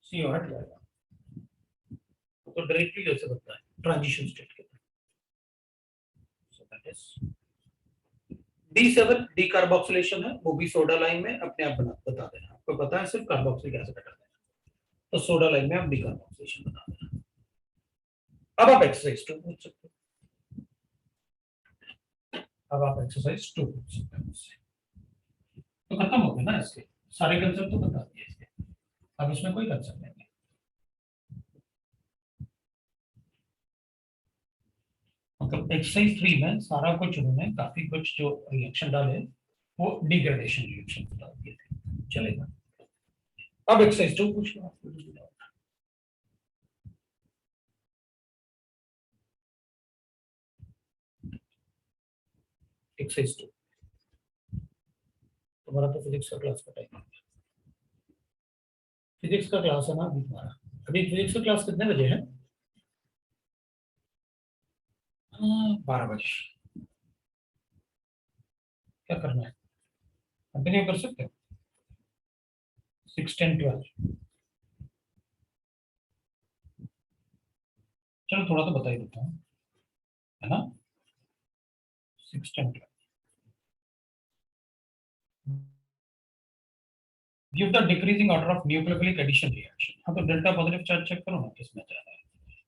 C हट जाएगा, तो डायरेक्टली ऐसे बनता है ट्रांजिशन स्टेट के। सो दैट इज D7 डीकार्बोक्सिलेशन है, वो भी सोडा लाइन में अपने आप बता देना, आपको पता है सिर्फ कार्बोक्सिल कैसे करते हैं, तो सोडा लाइन में आप डीकार्बोक्सिलेशन बता देना। अब आप एक्सरसाइज 2 पूछ सकते हो, अब आप एक्सरसाइज 2 पूछ सकते हो मुझसे। तो खत्म हो गया ना, इसके सारे कंसेप्ट तो बता दिए इसके, अब इसमें कोई कंसेप्ट नहीं है। मतलब एक्सरसाइज 3 में सारा कुछ उन्होंने काफी कुछ जो रिएक्शन डाले वो डिग्रेडेशन रिएक्शन बता दिए थे, चलेगा। अब एक्सरसाइज 2 पूछ लो, एक्सरसाइज 2, तुम्हारा तो फिजिक्स का क्लास का टाइम है, फिजिक्स का क्लास है ना अभी तुम्हारा, अभी फिजिक्स का क्लास कितने बजे है? 12 बजे। क्या करना है, कंटिन्यू कर सकते हो 6 10 12, चलो थोड़ा तो बता ही देता हूँ, है ना, 6 10 12 give the decreasing order of nucleophilic addition reaction. हाँ, तो डेल्टा पॉजिटिव चार्ज चेक करो ना किसमें ज्यादा है,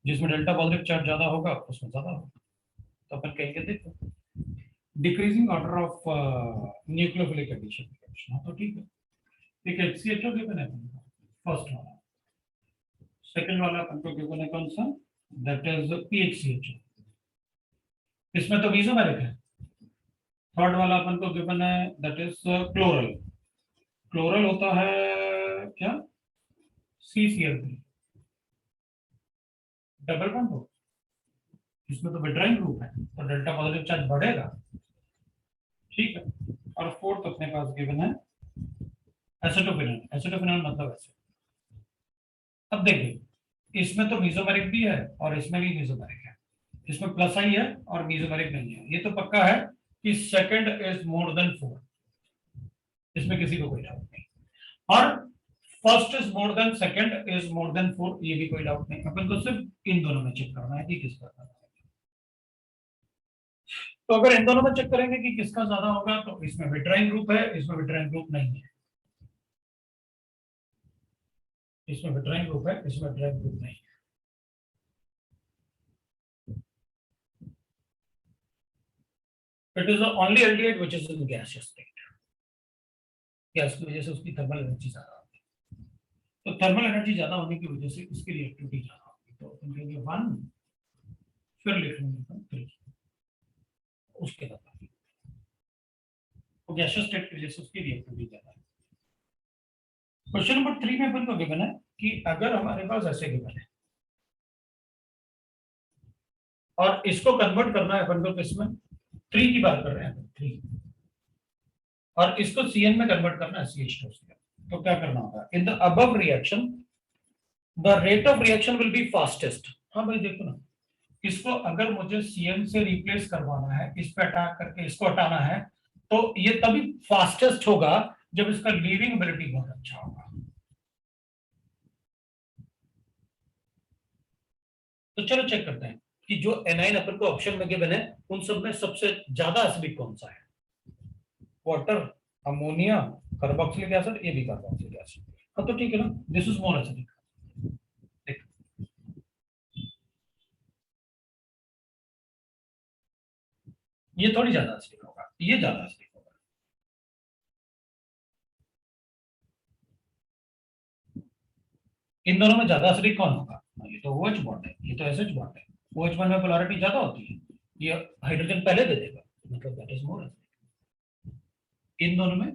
जिसमें डेल्टा पॉजिटिव चार्ज ज्यादा होगा उसमें ज्यादा होगा। तो अपन कहेंगे देखो decreasing order of nucleophilic addition reaction. हाँ, तो ठीक है, ठीक है। HCHO गिवन है फर्स्ट वाला, सेकंड वाला अपन को गिवन है कौन सा, दैट इज PHCHO, इसमें तो मीसोमेरिक है। थर्ड वाला अपन को गिवन है दैट इज क्लोरल, क्लोरल होता है क्या, CCl3 डबल बॉन्ड हो, इसमें तो विड्राइंग ग्रुप है तो डेल्टा पॉजिटिव चार्ज बढ़ेगा, ठीक है। और फोर्थ अपने पास गिवन है एसिटोफिनॉल, एसिटोफिनॉल मतलब ऐसे। अब देखिए इसमें तो मीसोमेरिक भी है और इसमें भी मीसोमेरिक है, इसमें प्लस आई है और मीसोमेरिक नहीं है, ये तो पक्का है कि सेकंड इज मोर देन 4, इसमें किसी को कोई डाउट नहीं। और first is more than second is more than 4, ये भी कोई डाउट नहीं। अपन को सिर्फ इन दोनों में चेक करना है कि किसका ज्यादा है। तो अगर इन दोनों में चेक करेंगे कि किसका ज्यादा होगा, तो इसमें विट्राइन ग्रुप है, इसमें विट्राइन ग्रुप नहीं है, इसमें विट्राइन ग्रुप है, इसमें विट्राइन ग्रुप नहीं है। It is the only aldehyde which is in gaseous state, gas की वजह से उसकी थर्मल एनर्जी ज्यादा होती है, तो थर्मल एनर्जी ज्यादा होने की वजह से इसकी रिएक्टिविटी ज्यादा होगी। तो अपन कहेंगे 1, फिर लिखेंगे 3, उसके बाद तो गैसियस स्टेट की वजह से उसकी रिएक्टिविटी ज्यादा है। क्वेश्चन नंबर 3 में अपन को गिवन है कि अगर हमारे पास ऐसे गिवन है और इसको कन्वर्ट करना है अपन को किसमें, 3 की बात कर रहे हैं 3, और इसको CN में कन्वर्ट करना है CH2 से, तो क्या करना होगा, in the above reaction the rate of reaction will be fastest. हाँ भाई देखो ना, इसको अगर मुझे CN से रिप्लेस करवाना है, इस पे अटैक करके इसको हटाना है, तो ये तभी फास्टेस्ट होगा जब इसका लीविंग एबिलिटी बहुत अच्छा होगा। तो चलो चेक करते हैं कि जो एनाइन अपन को ऑप्शन में गिवन है उन सब में सबसे ज्यादा एसिडिक कौन सा है, वाटर, अमोनिया, कार्बोक्सिलिक एसिड, ये भी कार्बोक्सिलिक एसिड। हाँ, तो ठीक है ना, दिस इज मोर एसिडिक। ये थोड़ी ज्यादा एसिडिक होगा, ये ज्यादा एसिडिक होगा। इन दोनों में ज्यादा एसिडिक कौन होगा, ये तो OH बॉन्ड है, ये तो SH बॉन्ड है, OH बॉन्ड में पोलैरिटी ज्यादा होती है, ये हाइड्रोजन पहले दे देगा, मतलब दैट इज मोर एसिडिक। इन दोनों में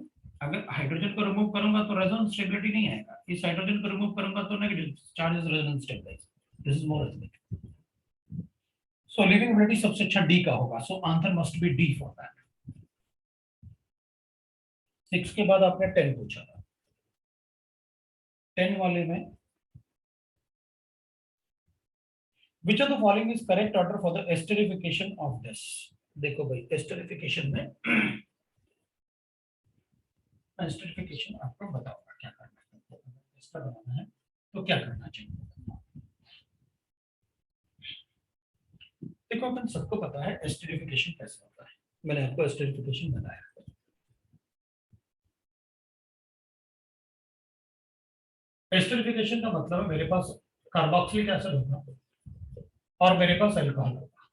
अगर हाइड्रोजन को रिमूव करूंगा तो रेजोनेंस स्टेबिलिटी नहीं आएगा, इस हाइड्रोजन को रिमूव करूंगा तो negative charge is resonance stabilize, this is more acidic. So leaving ability सबसे अच्छा D का होगा, so answer must be D for that. 6 के बाद आपने 10 पूछा था, 10 वाले में which of the following is correct order for the esterification of this। देखो भाई एस्टरिफिकेशन में एस्टरिफिकेशन आपको बताऊंगा क्या करना है, इसका बनाना है तो क्या करना चाहिए। देखो अपन सबको पता है एस्टरिफिकेशन कैसे होता है, मैंने आपको एस्टरिफिकेशन बताया। एस्टरिफिकेशन का मतलब है मेरे पास कार्बोक्सिलिक एसिड होगा और मेरे पास अल्कोहल होगा,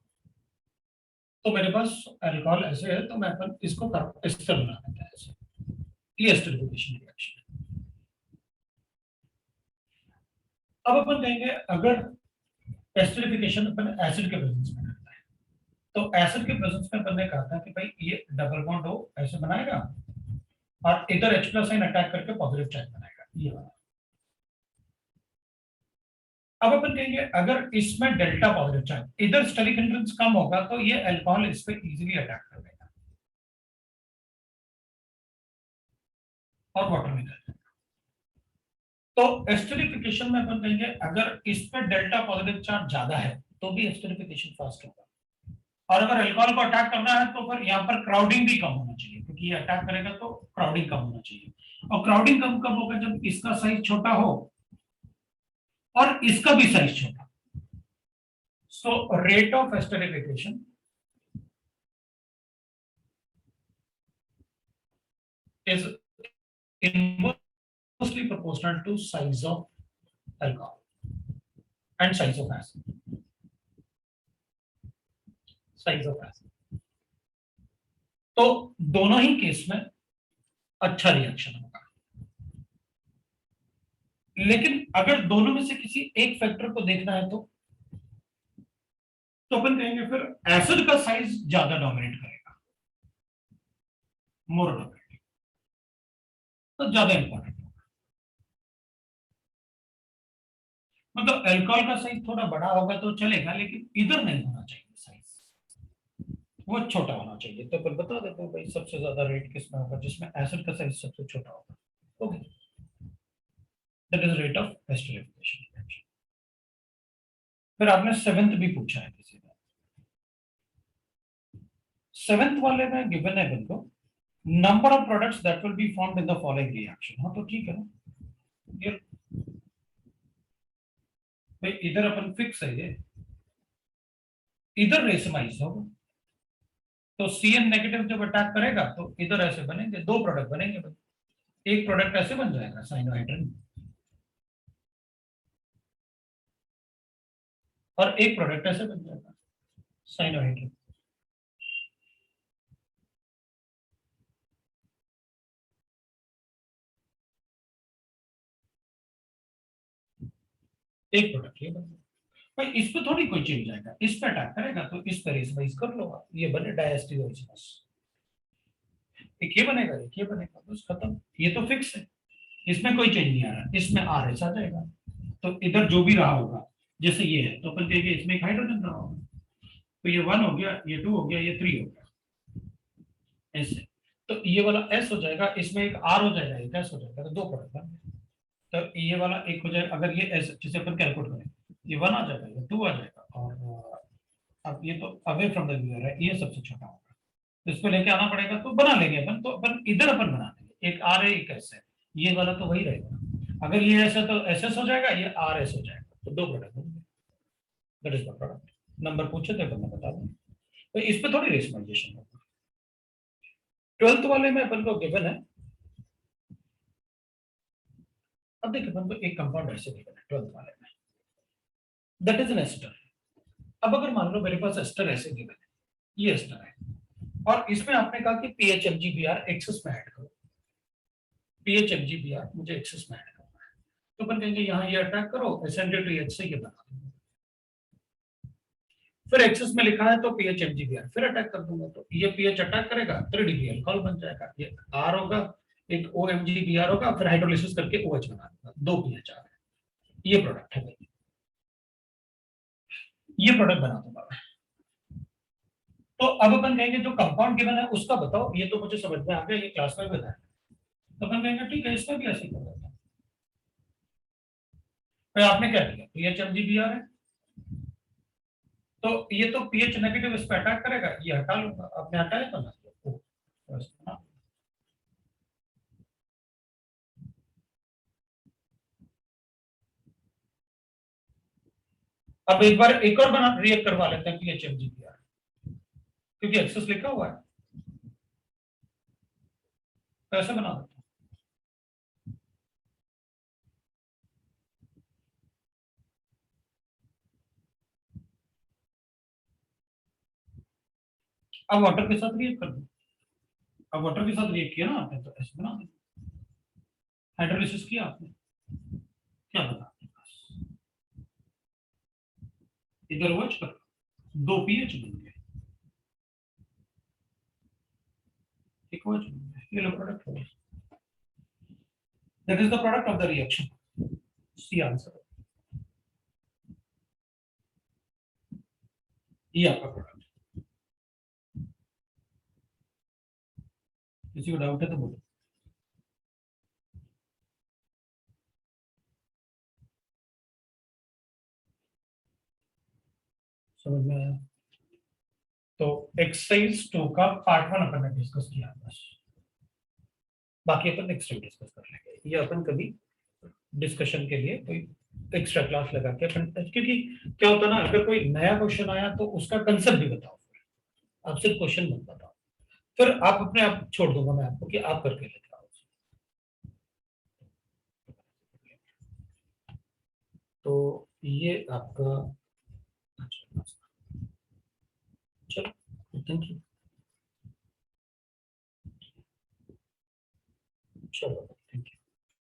तो मेरे पास अल्कोहल ऐसे है तो मैं अपन इसको एस्टर बना देता है ऐसे, ये एस्टरिफिकेशन रिएक्शन है। अब अपन कहेंगे अगर एस्टरिफिकेशन अपन एसिड के प्रेजेंस में करता है, तो एसिड के प्रेजेंस में अपन ने कहा था कि भाई ये डबल बॉन्ड हो ऐसे बनाएगा और इधर H प्लस आइन अटैक करके पॉजिटिव चार्ज बनाएगा, ये वाला। अब अपन कहेंगे अगर इसमें डेल्टा पॉजिटिव चार्ज, इधर स्टेरिक हिंड्रेंस कम होगा तो ये अल्कोहल इस पे इजीली अटैक कर देगा और वाटर में कर देगा। तो एस्टरिफिकेशन में अपन कहेंगे अगर इस पे डेल्टा पॉजिटिव चार्ज ज्यादा है तो भी एस्टरिफिकेशन फास्ट होगा, और अगर अल्कोहल को अटैक करना है तो फिर यहाँ पर क्राउडिंग भी कम होना चाहिए, क्योंकि ये अटैक करेगा तो क्राउडिंग कम होना चाहिए, और क्राउडिंग कम कब होगा, जब इसका साइज छोटा हो और इसका भी साइज छोटा। So rate of esterification is inversely closely proportional to size of alcohol and size of acid. Size of acid. तो दोनों ही केस में अच्छा रिएक्शन होगा, लेकिन अगर दोनों में से किसी एक फैक्टर को देखना है तो अपन कहेंगे फिर एसिड का साइज ज्यादा डोमिनेट करेगा, मोर डोमिनेट, तो ज्यादा इंपॉर्टेंट होगा। मतलब अल्कोहल का साइज थोड़ा बड़ा होगा तो चलेगा, लेकिन इधर नहीं होना चाहिए साइज, वो छोटा होना चाहिए। तो अपन बता देते हैं भाई सबसे ज्यादा रेट किसमें होगा, जिसमें एसिड का साइज सबसे छोटा होगा। Okay, that is rate of esterification. फिर आपने सेवेंथ भी पूछा है किसी ने, सेवेंथ वाले में गिवन है बिल्कुल number of products that will be formed in the following reaction. हाँ तो ठीक है ना, भाई इधर अपन फिक्स है, ये इधर रेसमाइज होगा, तो CN नेगेटिव जब अटैक करेगा तो इधर ऐसे बनेंगे, दो प्रोडक्ट बनेंगे भाई, एक प्रोडक्ट ऐसे बन जाएगा साइनोहाइड्रिन, और एक प्रोडक्ट ऐसे बन जाएगा साइनोहाइड्रिन। एक प्रोडक्ट ये बन भाई, इस पे थोड़ी कोई चेंज आएगा, इस पे अटैक करेगा तो इस पे रेसमाइज कर लो, ये बने डायस्टीरियोसिस, एक ये बनेगा एक ये बनेगा, बस खत्म, ये तो फिक्स है, इसमें कोई चेंज नहीं आ रहा, इसमें आर एस आ जाएगा। तो इधर जो भी रहा होगा, जैसे ये है तो अपन कहेंगे इसमें एक हाइड्रोजन रहा होगा, तो ये 1 हो गया, ये 2 हो गया, ये 3 हो गया, ऐसे। तो ये वाला एस हो जाएगा, इसमें एक आर हो जाएगा, एक एस हो जाएगा, तो दो प्रोडक्ट बन गए। तो ये वाला एक हो जाएगा, अगर ये एस जिसे अपन कैलकुलेट करें, ये 1 आ जाएगा, ये 2 आ जाएगा, और अब ये तो अवे फ्रॉम द व्यूअर है, ये सबसे छोटा होगा, तो इसको लेके आना पड़ेगा, तो बना लेंगे अपन, तो अपन इधर अपन बना लेंगे, एक आर है एक एस है, ये वाला तो वही रहेगा, अगर ये ऐसा तो एस एस हो जाएगा, ये आर एस हो जाएगा, तो दो प्रोडक्ट होंगे, that is the product. Number पूछे थे अपन बता दूं, तो इस पे थोड़ी रेशमाइजेशन होगा। 12th वाले में अपन को गिवन है, अब देखिए अपन को एक कंपाउंड ऐसे गिवन है 12th वाले में, दैट इज एन एस्टर। अब अगर मान लो मेरे पास एस्टर ऐसे गिवन है, ये एस्टर है, और इसमें आपने कहा कि PHMgBr एक्सेस में ऐड करो, PHMgBr मुझे एक्सेस में ऐड करना है, तो अपन कहेंगे यहाँ ये अटैक करो, SN2H से ये बना दूंगा, फिर एक्सेस में लिखा है तो PHMgBr फिर अटैक कर दूंगा, तो ये पीएच अटैक करेगा 3 डिग्री अल्कोहल बन जाएगा, ये आर होगा, एक OMgBr होगा, फिर हाइड्रोलिसिस करके OH बना दूंगा, 2 पीएच आ गए, ये प्रोडक्ट है भाई, ये प्रोडक्ट बना दूंगा मैं। तो अब अपन कहेंगे जो कंपाउंड गिवन है उसका बताओ, ये तो मुझे समझ में आ गया, ये क्लास में बताया, तो अपन कहेंगे ठीक है इसमें भी ऐसे ही कर देते हैं। तो आपने क्या किया, PHMgBr है, तो ये तो पीएच नेगेटिव इस पे अटैक करेगा, ये हटा लूंगा, आपने हटाया तो ना, अब एक बार एक और बना रिएक्ट करवा लेते हैं PHMgBr, क्योंकि एक्सेस लिखा हुआ है, तो ऐसे बना देते हैं। अब वाटर के साथ रिएक्ट कर दो, अब वाटर के साथ रिएक्ट किया ना आपने, तो ऐसे बना दो, हाइड्रोलिसिस किया आपने, क्या बना आपके पास, इधर OH कर, 2 पीएच बन गए, एक OH बन गया, ये लो प्रोडक्ट हो गया, that is the product of the reaction, C answer, ये आपका प्रोडक्ट। किसी को डाउट है तो बोलो। समझ में आया? तो एक्सरसाइज 2 का पार्ट 1 अपन ने डिस्कस किया, बस बाकी अपन नेक्स्ट टाइम डिस्कस कर लेंगे, ये अपन कभी डिस्कशन के लिए कोई एक्स्ट्रा क्लास लगा के अपन, क्योंकि क्या होता है ना, अगर कोई नया क्वेश्चन आया तो उसका कंसेप्ट भी बताओ, आप सिर्फ क्वेश्चन मत बताओ, फिर आप अपने आप छोड़ दूंगा मैं आपको कि आप करके लेके आओ। तो ये आपका, चलो, थैंक यू। चलो।